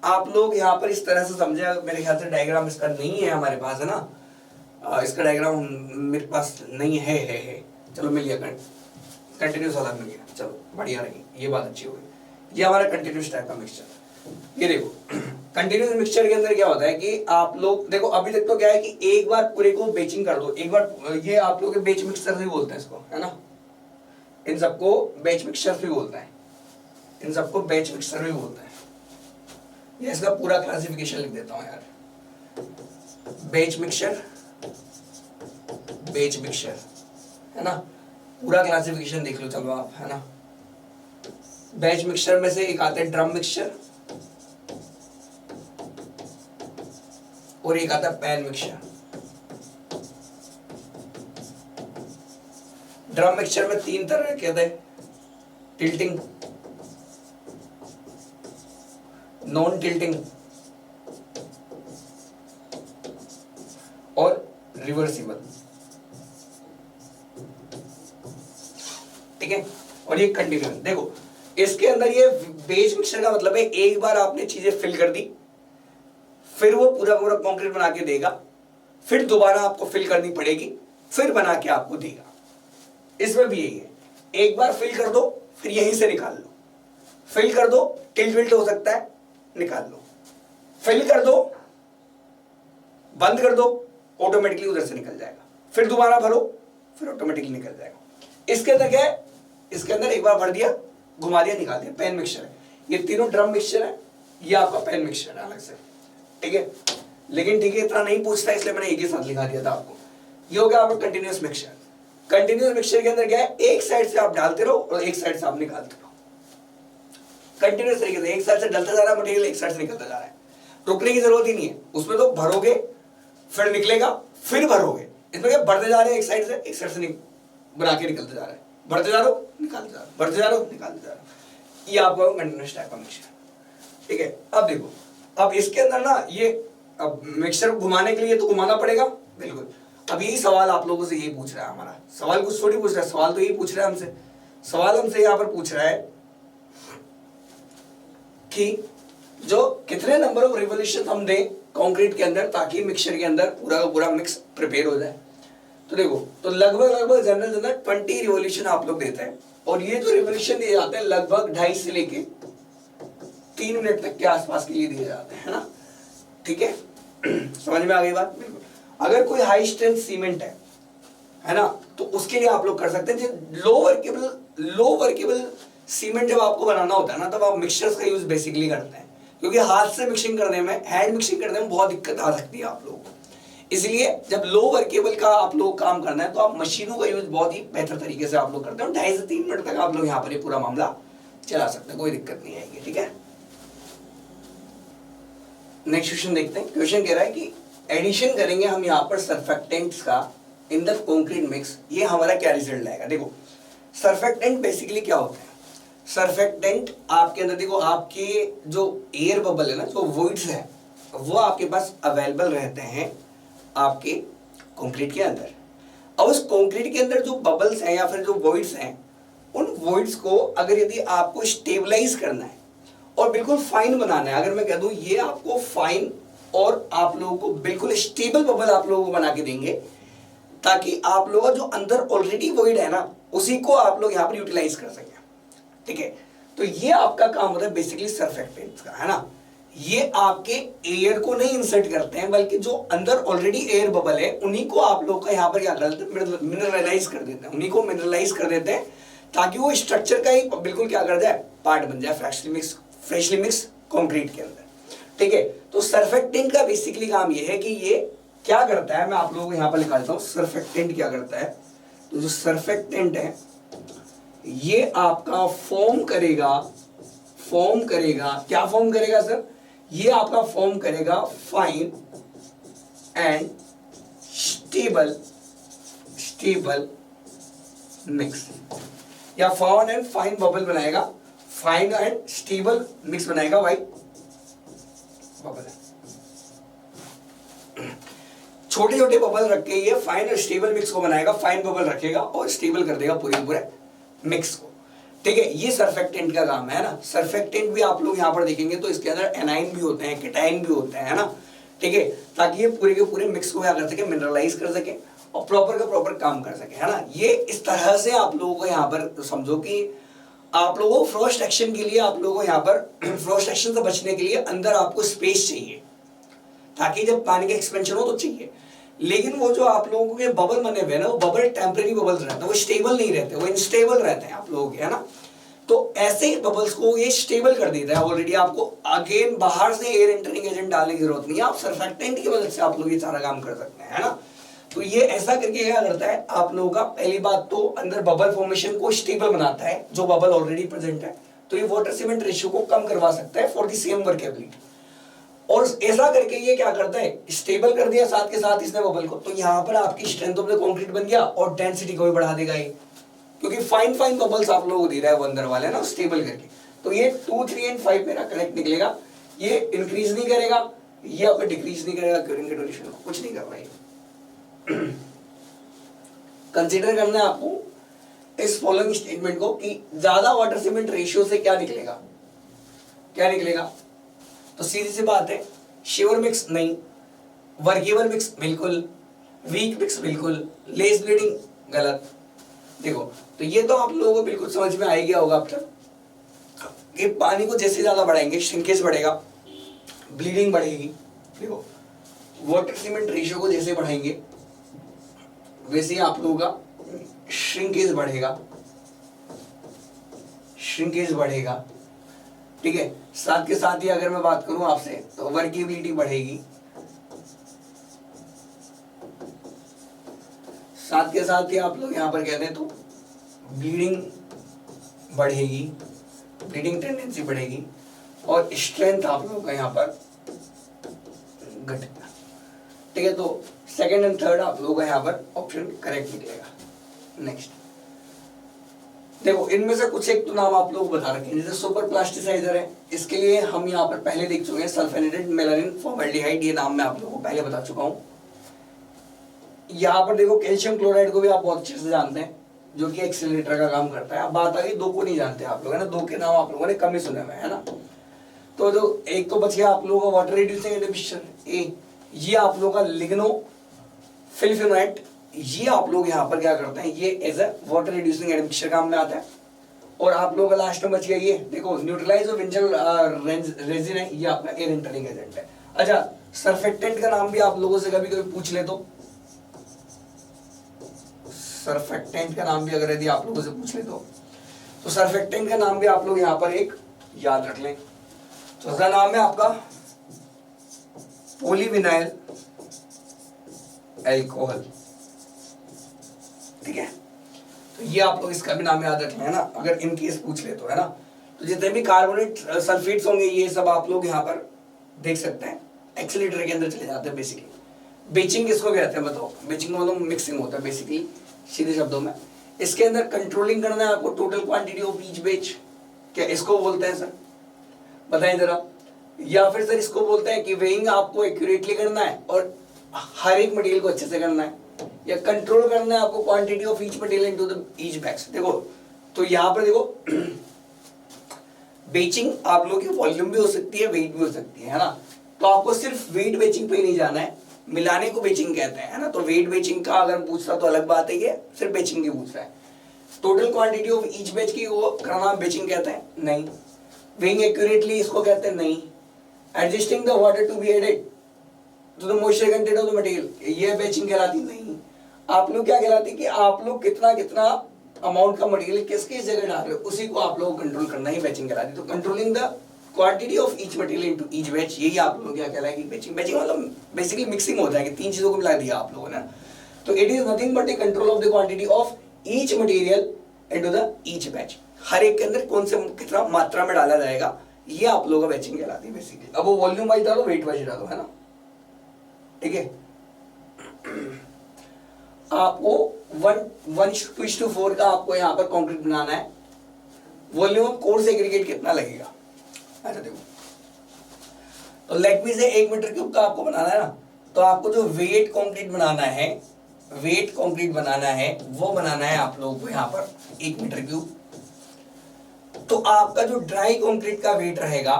आप लोग यहाँ पर इस तरह से समझे, मेरे ख्याल से डायग्राम इसका नहीं है हमारे पास, है ना, इसका डायग्राम मेरे पास नहीं है। चलो मिल गया, कंटिन्यूअस वाला मिल गया, चलो बढ़िया रही, ये बात अच्छी हो गई। ये हमारा कंटिन्यूअस टाइप का मिक्सचर। ये देखो कंटिन्यूअस मिक्सचर के अंदर क्या होता है कि आप लोग देखो अभी तक तो क्या है कि एक बार पूरे को बेचिंग कर दो, एक बार, ये आप लोग बेच मिक्सचर भी बोलते हैं इसको, है ना, इन सबको बेच मिक्सचर भी बोलते हैं, इन सबको बेच मिक्सचर भी बोलते हैं। ये इसका पूरा क्लासिफिकेशन लिख देता हूं यार, बेच मिक्सचर, बेच मिक्सचर, है ना, पूरा क्लासिफिकेशन देख लो चलो आप, है ना। बैच मिक्सचर में से एक आता है ड्रम मिक्सचर और एक आता है पैन मिक्सचर। ड्रम मिक्सचर में तीन तरह के थे, टिल्टिंग, नॉन टिल्टिंग और रिवर्सिबल, ठीक है। और ये कंटिन्यूअस, देखो इसके अंदर ये बेच मिक्सचर का मतलब है एक बार आपने चीजें फिल कर दी, फिर वो पूरा पूरा कंक्रीट बना के देगा, फिर दोबारा आपको फिल करनी पड़ेगी, फिर बना के आपको देगा। इसमें भी यही है, एक बार फिल कर दो फिर यहीं से निकाल लो, फिल कर दो, टिल्ट विल्ट हो सकता है, निकाल लो, फिल कर दो, बंद कर दो, ऑटोमेटिकली उधर से निकल जाएगा, फिर दोबारा भरो, फिर ऑटोमेटिकली निकल जाएगा। इसके अंदर क्या है, इसके अंदर एक बार भर दिया, घुमा दिया, निकाल दिया, पेन मिक्सचर है। ये तीनों ड्रम मिक्सचर है, ये आपका पेन मिक्सचर है अलग से, ठीक है। लेकिन ठीक है इतना नहीं पूछता इसलिए मैंने एक ही साथ लिखा दिया था आपको। ये हो गया आपका कंटिन्यूअस मिक्सचर। कंटिन्यूअस मिक्सचर के अंदर क्या है, एक साइड से आप डालते रहो और एक साइड से आप निकालते रहो, कंटिन्यूअस तरीके से, एक साइड से डलता जा रहा है मटेरियल, एक साइड से निकलता जा रहा है, रुकने की जरूरत ही नहीं है उसमें। तो भरोगे फिर निकलेगा, फिर भरोगे, इसमें क्या बढ़ते जा रहे हैं, एक साइड से बना के निकलते जा रहा है, बढ़ते जा रहे हो निकालते जा रहे हो, बढ़ते जा रहे हो निकालते जा रहे हो। ये आपका कंटिन्यूअस टाइप का मिक्सचर, ठीक है। अब देखो, अब इसके अंदर ना ये अब मिक्सचर घुमाने के लिए तो घुमाना पड़ेगा, बिल्कुल। अब यही सवाल आप लोगों से यही पूछ रहा है, हमारा सवाल कुछ थोड़ी पूछ रहा है, सवाल तो यही पूछ रहा है हमसे, सवाल हमसे यहाँ पर पूछ रहा है कि जो कितने नंबर ऑफ रिवोल्यूशन हम दें कंक्रीट के अंदर ताकि मिक्सचर के अंदर पूरा का पूरा मिक्स प्रिपेयर हो जाए। तो देखो, तो लगभग जनरल 20 रिवॉल्यूशन आप लोग देते हैं, और ये जो रिवॉल्यूशन दिए जाते हैं लगभग 2.5 से लेके 3 मिनट तक के आसपास के लिए दिए जाते हैं, है ना। ठीक है, समझ में आ गई बात। बिल्कुल, अगर कोई हाई स्ट्रेंथ सीमेंट है ना, तो उसके लिए आप लोग कर सकते हैं। लो वर्केबल सीमेंट जब आपको बनाना होता है ना, तब आप मिक्सचर्स का यूज बेसिकली करते हैं, क्योंकि हाथ से मिक्सिंग करने में, हैंड मिक्सिंग करने में बहुत दिक्कत आ सकती है आप लोगों को। इसलिए जब लो वर्केबल का आप लोग काम करना है, तो आप मशीनों का यूज बहुत ही बेहतर तरीके से आप लोग करते हैं। 2.5 से 3 मिनट तक आप लोग यहाँ पर ये पूरा मामला चला सकते हैं, कोई दिक्कत नहीं आएगी। ठीक है, नेक्स्ट क्वेश्चन देखते हैं। क्वेश्चन कह रहा है कि एडिशन करेंगे हम यहाँ पर सरफेक्टेंट्स का इन द कंक्रीट मिक्स, ये हमारा क्या रिजल्ट आएगा। देखो, सरफेक्टेंट बेसिकली क्या होता है। सरफेक्टेंट आपके अंदर देखो, आपके जो एयर बबल है ना, जो वॉइड्स है, वो आपके पास अवेलेबल रहते हैं आपके कंक्रीट के अंदर। अब उस कंक्रीट के अंदर जो बबल्स हैं या फिर जो वॉइड्स हैं, उन वॉइड्स को अगर यदि आपको स्टेबलाइज करना है और बिल्कुल फाइन बनाना है, अगर मैं कह दूं ये आपको फाइन और आप लोगों को बिल्कुल स्टेबल बबल आप लोगों को बना के देंगे, ताकि आप लोगों का जो अंदर ऑलरेडी वॉइड है ना, उसी को आप लोग यहाँ पर यूटिलाइज कर सकें। ठीक है, तो ये आपका काम होता है बेसिकली सरफेक्टेंट्स का, है ना। ये आपके एयर को नहीं इंसर्ट करते हैं, बल्कि जो अंदर ऑलरेडी एयर बबल है उन्हीं को आप लोग का यहाँ पर क्या कर देते हैं, मिनरलाइज कर देते हैं, उन्हीं को मिनरलाइज कर देते हैं, ताकि वो स्ट्रक्चर का ही बिल्कुल क्या कर जाए, पार्ट बन जाए फ्रेशली मिक्स कंक्रीट के अंदर। ठीक है, तो सरफेक्टेंट का बेसिकली काम ये है कि ये क्या करता है, मैं आप लोगों को यहाँ पर लिखा देता हूँ सरफेक्टेंट क्या करता है। तो जो सरफेक्टेंट है ये आपका फॉर्म करेगा, क्या फॉर्म करेगा सर, ये आपका फॉर्म करेगा फाइन एंड स्टेबल मिक्स, या फाइन एंड फाइन बबल बनाएगा, फाइन एंड स्टेबल मिक्स बनाएगा भाई बबल। छोटे छोटे बबल रख के ये फाइन और स्टेबल मिक्स को बनाएगा, फाइन बबल रखेगा और स्टेबल कर देगा पूरे मिक्स को। ठीक है, ये सरफेक्टेंट का काम है ना। सरफेक्टेंट भी आप लोग यहाँ पर देखेंगे तो इसके अंदर एनाइन भी होते हैं, केटाइन भी होते हैं, है ना। ठीक है, ताकि ये पूरे के पूरे मिक्स को क्या कर सके, मिनरलाइज कर सके और प्रॉपर का प्रॉपर काम कर सके, है ना। ये इस तरह से आप लोगों को यहाँ पर समझो कि आप लोगों को फ्रोस्ट एक्शन के लिए, आप लोगों को यहाँ पर फ्रोस्ट एक्शन से बचने के लिए अंदर आपको स्पेस चाहिए, ताकि जब पानी का एक्सपेंशन हो तो चाहिए। लेकिन वो जो आप लोगों के बबल बने हुए हैं ना, वो बबल टेम्परेरी बबल्स रहते हैं, वो स्टेबल नहीं रहते, वो इनस्टेबल रहते हैं आप लोगों के, है ना। तो ऐसे बबल्स को ये स्टेबल कर देता है ऑलरेडी। आपको अगेन बाहर से एयर एंटरिंग एजेंट डालने की जरूरत नहीं है, आप सरफेक्टेंट की मदद से आप लोग ये सारा काम कर सकते हैं, है ना। तो ये ऐसा करके क्या करता है आप लोगों का, पहली बात तो अंदर बबल फॉर्मेशन को स्टेबल बनाता है, जो बबल ऑलरेडी प्रेजेंट है, तो ये वाटर सीमेंट रेशियो को कम करवा सकता है फॉर द सेम वर्केबिलिटी। और ऐसा करके ये क्या करता है, स्टेबल कर दिया साथ के साथ इसने बबल को, तो यहाँ पर आपकी स्ट्रेंथ ऑफ द कंक्रीट बन गया और डेंसिटी को भी बढ़ा देगा ये, क्योंकि फाइन बबल्स आप लोगों को दे रहा है वो अंदर वाले ना, स्टेबल करके। तो ये 2, 3 एंड 5 मेरा करेक्ट निकलेगा। ये इंक्रीज नहीं करेगा, ये आपको डिक्रीज नहीं करेगा क्यूरिंग के ड्यूरेशन को, कुछ नहीं कर रहा है। कंसीडर करना है आपको इस फॉलोइंग स्टेटमेंट को कि ज्यादा वाटर सीमेंट रेशियो से क्या निकलेगा, तो सीधी सी बात है, श्योर मिक्स नहीं, वर्केबल मिक्स बिल्कुल, वीक मिक्स बिल्कुल, लेस ब्लीडिंग गलत। देखो, तो ये तो आप लोगों को बिल्कुल समझ में आ गया होगा अब तक कि पानी को जैसे ज्यादा बढ़ाएंगे श्रिंकेज बढ़ेगा, ब्लीडिंग बढ़ेगी। देखो, वाटर सीमेंट रेशियो को जैसे बढ़ाएंगे वैसे ही आप लोगों का श्रिंकेज बढ़ेगा। ठीक है, साथ के साथ ही अगर मैं बात करूं आपसे तो वर्केबिलिटी बढ़ेगी, साथ के साथ ही आप लोग यहाँ पर कहते हैं तो ब्लीडिंग बढ़ेगी, ब्लीडिंग टेंडेंसी बढ़ेगी और स्ट्रेंथ आप लोगों का यहाँ पर घटेगा। ठीक है, तो सेकंड एंड थर्ड आप लोगों का यहाँ पर ऑप्शन करेक्ट निकलेगा। नेक्स्ट देखो, इनमें से कुछ एक तो नाम आप लोग बता रखे हैं, जैसे सुपर प्लास्टिसाइजर है, इसके लिए हम यहाँ पर पहले देख चुके हैं सल्फेनेटेड मेलानिन फॉर्मल्डिहाइड, ये नाम मैं आप लोगों को पहले बता चुका हूँ। यहाँ पर देखो कैल्शियम क्लोराइड को भी आप बहुत अच्छे से जानते हैं, जो कि एक्सीलरेटर का काम करता है। अब बात आ गई दो को नहीं जानते आप लोग, है ना, दो के नाम आप लोगों ने कम ही सुने हुए, है ना। तो जो एक तो बच गया आप लोगों का वाटर रिड्यूसिंग एडमिशन ए, ये आप लोगों का लिग्नो फिल्फिनोएट, ये आप लोग यहाँ पर क्या करते हैं, ये as a water reducing admixture काम में आता है। और आप लोग का लास्ट में बच गया ये देखो न्यूट्रलाइज और विंजल रेजिन है, ये आपका एयर एंटरिंग एजेंट है। अच्छा, सरफेक्टेंट का नाम भी आप लोगों से कभी कभी पूछ ले तो, सरफेक्टेंट का नाम भी अगर यदि आप लोगों से पूछ ले तो सरफेक्टेंट का नाम भी आप लोग यहाँ पर एक याद रख लें। तो उसका नाम है आपका पॉलीविनाइल एल्कोहल, ठीक है। तो ये आप लोग इसका भी नाम याद रख लें, है ना, अगर इन केस पूछ ले तो, है ना। तो जितने भी कार्बोनेट सल्फेट्स होंगे ये सब आप लोग यहाँ पर देख सकते हैं, एक्सीलरेटर के अंदर चले जाते हैं बेसिकली। बेचिंग किसको कहते हैं बताओ? बेचिंग मतलब मिक्सिंग होता है बेसिकली, सीधे शब्दों में। इसके अंदर कंट्रोलिंग करना है आपको total quantity of each batch, क्या इसको बोलते हैं सर? बताएं जरा। या फिर सर इसको बोलते हैं कि वेइंग आपको एक्यूरेटली करना है और हर एक मटेरियल को अच्छे से करना है, या कंट्रोल करना है आपको quantity of each material into the each bags. देखो तो यहाँ पर देखो बेचिंग आप लोगों की वॉल्यूम भी हो सकती है, वेट भी हो सकती है ना। तो आपको सिर्फ वेट बेचिंग पे ही नहीं जाना है, मिलाने को बेचिंग कहते हैं, है ना। तो वेट बेचिंग का अगर पूछता तो अलग बात है, ये सिर्फ बेचिंग की पूछ रहा है। Total quantity of each batch की वो करना बेचिंग कहते हैं? नहीं। वेइंग एक्यूरेटली इसको कहते हैं? नहीं। Adjusting the water to be added to the moisture content of the material, ये बेचिंग कहलाती? नहीं। आप लोग क्या कहलाती कि आप लोग कितना कितना अमाउंट का मटेरियल किस किस जगह डाल रहे हो उसी को आप लोग कंट्रोल करना ही बेचिंग कहलाती। तो controlling the quantity of each material into each batch, यही आप लोग क्या कहलाएगी? बेचिंग। बेचिंग मतलब बेसिकली मिक्सिंग होता है कि तीन चीजों को मिला दिया आप लोगों ने। तो it is nothing but the control of the quantity of each material into the each batch, हर एक के अंदर कौन से कितना मात्रा में डाला जाएगा, ये आप लोगों का बेचिंग कहलाती है बेसिकली। अब वो वॉल्यूम वाइज डालो, वेट वाइज डालो, है ना, ठीक है। आपको 1:4 का आपको यहाँ पर कंक्रीट बनाना है। वॉल्यूम ऑफ कोर्स एग्रीगेट कितना लगेगा? अच्छा देखो, तो लेट मी से 1 मीटर क्यूब का आपको बनाना है ना, तो आपको जो वेट कंक्रीट बनाना है, वेट कंक्रीट बनाना है वो बनाना है आप लोगों को यहाँ पर 1 मीटर क्यूब। तो आपका जो ड्राई कंक्रीट का वेट रहेगा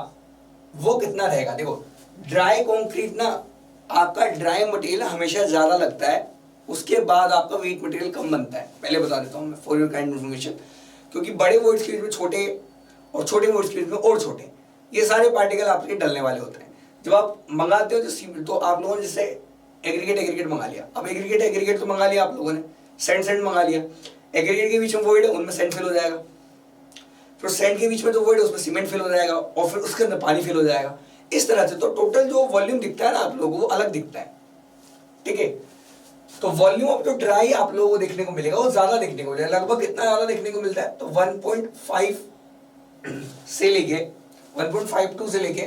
वो कितना रहेगा? देखो ड्राई कंक्रीट ना, आपका ड्राई मटेरियल हमेशा ज्यादा लगता है, उसके बाद आपका वेट मटेरियल कम बनता है। पहले बता देता हूँ मैं फॉर योर काइंड इन्फॉर्मेशन, क्योंकि बड़े वॉइड्स के बीच में छोटे और छोटे वॉइड्स के बीच में और छोटे, ये सारे पार्टिकल आपके डलने वाले होते हैं। जब आप मंगाते हो तो आप लोगों ने जैसे एग्रीगेट मंगा लिया, अब एग्रीगेट तो मंगा लिया आप लोगों ने, सैंड मंगा लिया, एग्रीगेट के बीच में वॉइड है उनमें सैंड फिल हो जाएगा, फिर सैंड के बीच में जो वॉइड है उसमें सीमेंट फिल हो जाएगा और फिर उसके अंदर पानी फिल हो जाएगा। इस तरह से तो टोटल जो वॉल्यूम दिखता है ना आप लोगों को वो अलग दिखता है, ठीक है। तो वॉल्यूम ऑफ जो ड्राई आप लोगों को देखने को मिलेगा वो ज्यादा देखने को मिलेगा। लगभग कितना ज्यादा देखने को मिलता है? तो 1.5 से लेके 1.52 से लेके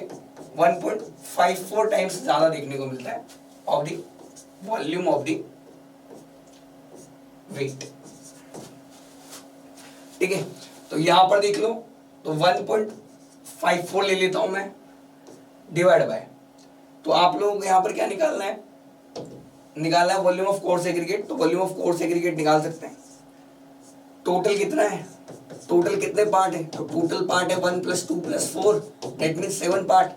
1.54 टाइम्स ज्यादा देखने को मिलता है of the volume of the weight, ठीक है। तो यहां पर देख लो, तो 1.54 ले लेता हूं मैं डिवाइड बाय, तो आप लोगों को यहां पर क्या निकालना है? निकालना है वॉल्यूम ऑफ कोर्स एग्रीगेट। तो वॉल्यूम ऑफ कोर्स एग्रीगेट निकाल सकते हैं। टोटल कितना है? टोटल कितने पार्ट है? तो टोटल पार्ट है 1 + 2 + 4, दैट मींस 7 पार्ट।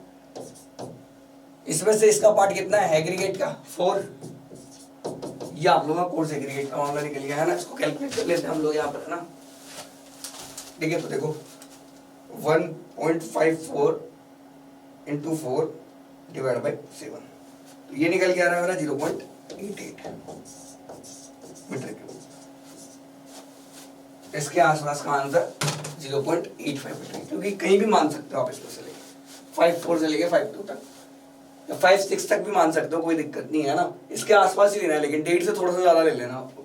इसमें से इसका पार्ट कितना है एग्रीगेट का? 4। ये आप लोगों का कोर्स एग्रीगेट का मामला निकल गया, है ना। इसको कैलकुलेट कर लेते हैं हम लोग यहाँ पर, है ना, ठीक है। तो देखो 1.54 × 4 डिवाइड बाय 7, तो ये निकल के आ रहा है मेरा 0.88 मीटर क्यूब। इसके आसपास का आंसर 0.85 मीटर, क्योंकि कहीं भी मान सकते हो आप इसमें से लेके 5.4 से लेके 5.2 तक या 5.6 तक भी मान सकते हो, कोई दिक्कत नहीं है ना। इसके आसपास ही लेना है, लेकिन 1.5 से थोड़ा सा ज्यादा ले लेना आपको।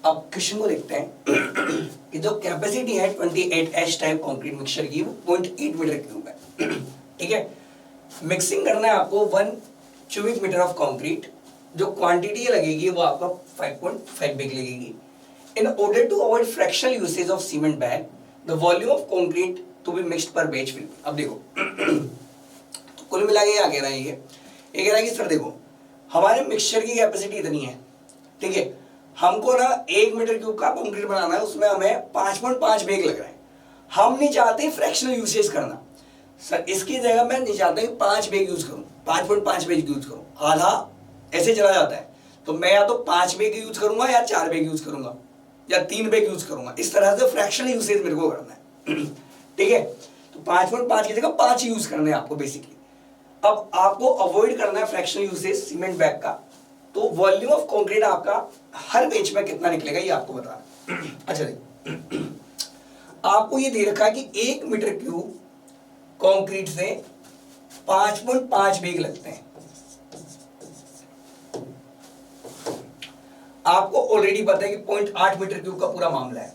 अब क्वेश्चन को देखते हैं कि जो कैपेसिटी है 28H टाइप कंक्रीट मिक्सचर की वो 0.8 मीटर क्यूब है, ठीक है। मिक्सिंग करना है आपको 1 क्यूबिक मीटर ऑफ कंक्रीट, जो क्वांटिटी लगेगी वो आपका 5.5 बैग लगेगी। In order to avoid fractional usage of cement bag, the volume of concrete to be mixed per batch will be. अब देखो तो कुल मिला के क्या कह रहा है ये कह रहा है कि सर देखो हमारे मिक्सचर की कैपेसिटी इतनी है, ठीक है, हमको ना 1 मीटर क्यूब का कंक्रीट बनाना है, उसमें हमें 5.5 बैग लग रहा है। हम नहीं चाहते फ्रैक्शनल यूसेज करना, सर इसकी जगह मैं नहीं चाहता कि 5 बैग यूज करूं, 5.5 बैग यूज करूं, आधा ऐसे चला जाता है। तो मैं या तो 5 बेग यूज करूंगा या 4 बेग यूज करूंगा या 3 बेग यूज करूंगा। इस तरह से फ्रैक्शनल यूसेज मेरे को करना है। ठीक है, तो 5.5 की जगह 5 यूज करने हैं आपको बेसिकली। अब आपको अवॉइड करना है फ्रैक्शनल यूसेज सीमेंट बैग का। तो वॉल्यूम ऑफ कंक्रीट आपका हर बेंच में कितना निकलेगा ये आपको बताना। अच्छा देखिए, आपको ये दे रखा है कि 1 मीटर क्यूब कंक्रीट से 5.5 बेग लगते हैं। आपको ऑलरेडी पता है कि 0.8 मीटर क्यूब का पूरा मामला है,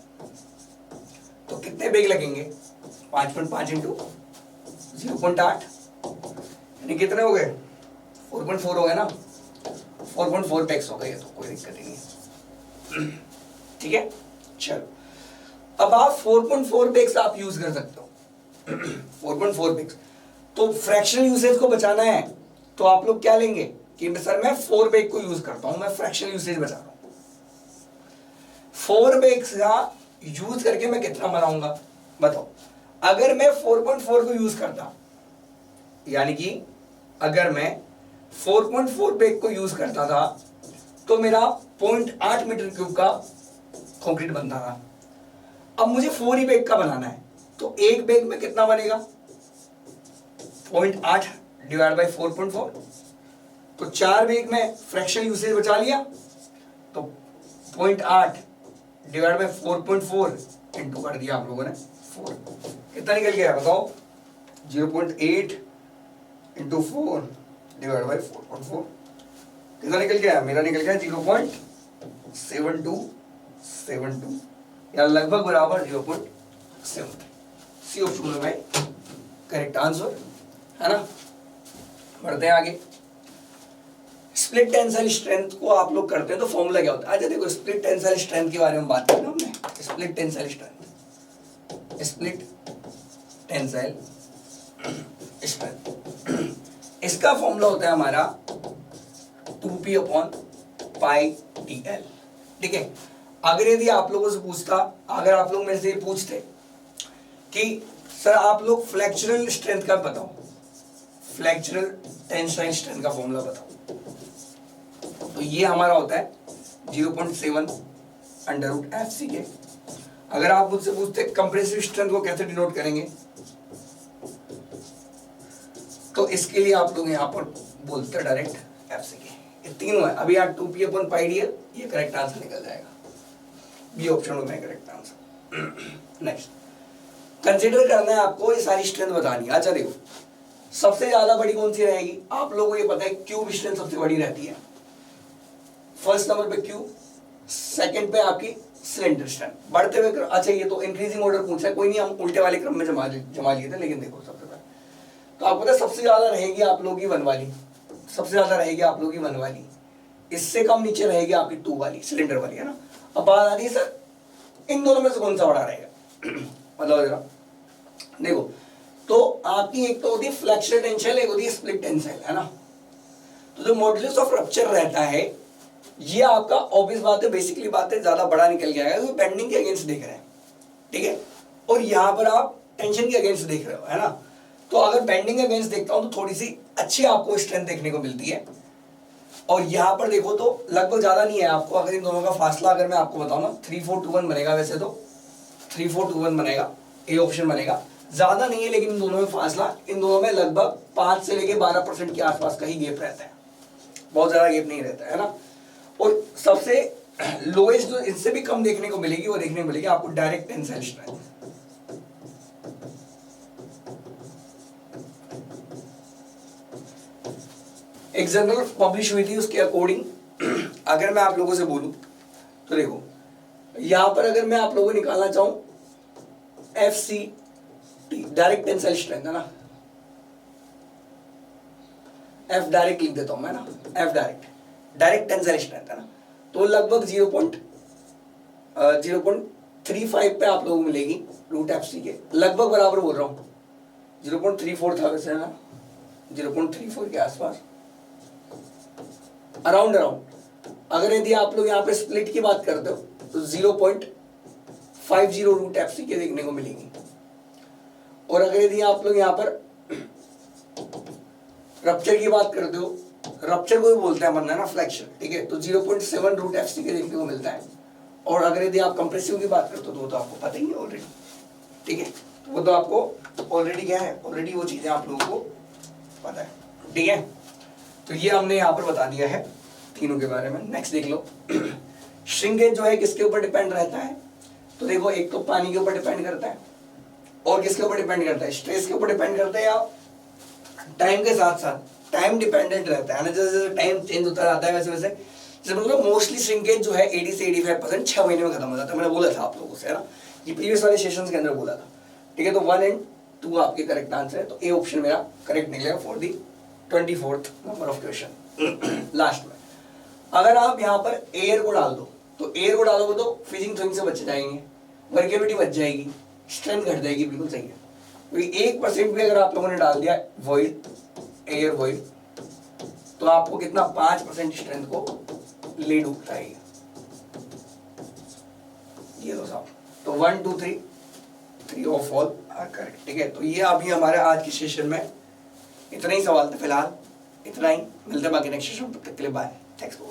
तो कितने बेग लगेंगे? 5.5 इंटू 0.8 यानी कितने हो गए? 4.4 हो गए ना, 4.4 बेग्स हो गए, तो कोई दिक्कत ही नहीं। ठीक है, चलो अब आप 4.4 बेग्स आप यूज कर सकते हो। 4.4 बेग्स। तो फ्रैक्शनल यूसेज को बचाना है तो आप लोग क्या लेंगे कि सर मैं 4 बेग को यूज करता हूं, मैं फ्रैक्शनल यूसेज बचा रहा हूं। 4 बेग्स का यूज करके मैं कितना बनाऊंगा बताओ। अगर मैं 4.4 को यूज करता, यानी कि अगर मैं 4.4 बेग को यूज करता था तो मेरा 0.8 मीटर क्यूब का कंक्रीट बनता था। अब मुझे 4 ही बेग का बनाना है, तो एक बेग में कितना बनेगा? 0.8 डिवाइड बाई 4.4। तो 4 बेग में फ्रैक्शनल यूसेज बचा लिया, तो 0.8 डिवाइड बाई 4.4 इंटू कर दिया आप लोगों ने 4। कितना निकल गया बताओ? 0.8 इंटू 4 डिवाइड बाई 4.4। कितना निकल गया? मेरा निकल गया 0.7272 या लगभग बराबर 0.7। सी ऑप्शन में भाई करेक्ट आंसर है ना। बढ़ते हैं आगे। स्प्लिट टेंसाइल स्ट्रेंथ को आप लोग करते हैं तो फॉर्मूला क्या होता है? अच्छा देखो, स्प्लिट टेंसाइल स्ट्रेंथ के बारे में बात करना हमने। Split tensile strength, split tensile strength, इसका फॉर्मूला होता है हमारा 2p/πdl। ठीक है, अगर यदि आप लोगों से पूछता, अगर आप लोग मेरे से ये पूछते कि सर आप लोग फ्लेक्चरल स्ट्रेंथ का बताओ, फ्लेक्चरल टेंसाइल स्ट्रेंथ का फॉर्मूला बताओ, तो ये हमारा होता है 0.7 अंडर रूट FCK। अगर आप मुझसे पूछते कंप्रेसिव स्ट्रेंथ को कैसे डिनोट करेंगे, तो इसके लिए आप लोग यहाँ पर बोलते हैं डायरेक्ट FCK। ये तीनों है। अभी आप 2p/πdl, ये करेक्ट आंसर निकल जाएगा। बी ऑप्शन में करेक्ट आंसर। नेक्स्ट, कंसीडर करना है आपको, ये सारी स्ट्रेंथ बतानी है। अच्छा देखो, सबसे ज्यादा बड़ी कौन सी रहेगी? आप लोगों को ये पता है क्यूब स्ट्रेंथ सबसे बड़ी रहती है। फर्स्ट नंबर पे क्यूब, सेकंड पे आपकी सिलेंडर स्ट्रेंथ। बढ़ते हुए क्रम, अच्छा ये तो इंक्रीजिंग ऑर्डर पूछा है, कोई नहीं, हम उल्टे वाले क्रम में जमा लिए थे। लेकिन देखो सबसे पहले तो आपको पता है सबसे ज्यादा रहेगी आप लोगों की 1 वाली, सबसे ज्यादा रहेगी आप लोगों की 1 वाली। इससे कम नीचे रहेगी आपकी 2 वाली, सिलेंडर वाली, है ना। अब बात आती है सर इन दोनों में से कौन सा बड़ा रहेगा? मतलब जरा देखो, तो आपकी एक तो होती है फ्लेक्सुरल टेंसाइल, एक होती है स्प्लिट टेंसाइल, है ना। तो जो मॉडुलस ऑफ रप्चर रहता है, ये आपका ऑब्वियस बात है, बेसिकली बात है, ज्यादा बड़ा निकल के आएगा, क्योंकि बेंडिंग के अगेंस्ट देख रहे हैं। ठीक है, और यहाँ पर आप टेंशन के अगेंस्ट देख रहे हो, है ना। तो अगर बेंडिंग के अगेंस्ट देखता हूं तो थोड़ी सी अच्छी आपको स्ट्रेंथ देखने को मिलती है। और यहाँ पर देखो तो लगभग ज्यादा नहीं है आपको। अगर इन दोनों का फासला अगर मैं आपको बताऊं ना, 3-4-2-1 बनेगा। वैसे तो 3-4-2-1 बनेगा, ए ऑप्शन बनेगा। ज्यादा नहीं है, लेकिन इन दोनों में फासला, इन दोनों में लगभग 5 से लेके 12% के आसपास का ही गैप रहता है, बहुत ज्यादा गैप नहीं रहता है ना। और सबसे लोएस्ट जो इससे भी कम देखने को मिलेगी, वो देखने को मिलेगी आपको डायरेक्ट टेंसाइल स्ट्रेंथ। एक जर्नल पब्लिश हुई थी, उसके अकॉर्डिंग अगर मैं आप लोगों से बोलूं तो देखो, यहां पर अगर मैं आप लोगों को निकालना चाहूं FCT, डायरेक्ट टेंसाइल स्ट्रेंथ, है ना। F डायरेक्ट लिख देता हूं मैं ना, F डायरेक्ट टेंसाइल स्ट्रेंथ, है ना। तो लगभग 0.35 पे आप लोगों को मिलेगी रूट FC के, लगभग बराबर बोल रहा हूं। 0.34 था वैसे, है ना, 0.34 के आसपास, अराउंड। अगर यदि आप लोग यहाँ पे स्प्लिट की बात करते हो तो 0.50 रूट FC के देखने को मिलेगी। और अगर यदि आप लोग यहाँ पर रप्चर की बात करते हो रप्चर को भी बोलते हैं अपन ना फ्लैक्शन, ठीक है। तो 0.7 रूट एफ सी के देखने को मिलता है। और अगर यदि आप कंप्रेसिव की बात करते हो तो वो तो आपको पता ही है ऑलरेडी, ठीक है। वो तो आपको ऑलरेडी क्या है, ऑलरेडी वो चीजें आप लोगों को पता है, ठीक है। तो ये हमने यहाँ पर बता दिया है तीनों के बारे में। नेक्स्ट देख लो, श्रिंकेज जो है किसके ऊपर डिपेंड रहता है, तो देखो एक तो पानी के ऊपर डिपेंड करता है, और किसके ऊपर डिपेंड करता है, स्ट्रेस के ऊपर डिपेंड करता है, या टाइम के साथ साथ टाइम डिपेंडेंट रहता है ना। जैसे जैसे टाइम चेंज होता रहता है वैसे वैसे, जैसे मतलब मोस्टली श्रिंकेज जो है 80 से 85% 6 महीने में खत्म हो जाता है। मैंने बोला था आप लोगों से, है ना, ये प्रीवियस वाले सेशंस के अंदर बोला था, ठीक है। तो 1 एंड 2 आपके करेक्ट आंसर है। तो ए ऑप्शन मेरा करेक्ट निकलेगा for the 24th number of question. Last में अगर आप यहाँ पर एयर को डाल दो, तो एयर को डालोगे तो फिजिंग थ्रोइंग से बच जाएंगे, वर्केबिलिटी बच जाएगी, स्ट्रेंथ घट जाएगी, बिल्कुल सही है। क्योंकि 1% भी अगर आप लोगों ने डाल दिया वॉइड, एयर वॉइड, तो आपको कितना 5% स्ट्रेंथ को ले डूबता है ये दो साहब। तो 1 2 3 ऑफ ऑल आर करेक्ट, ठीक है। तो ये अभी हमारे आज के सेशन में इतना ही सवाल था फिलहाल, इतना ही। मिलते हैं बाकी नेक्स्ट सेशन, तब तक के लिए बाय, थैंक्स फॉर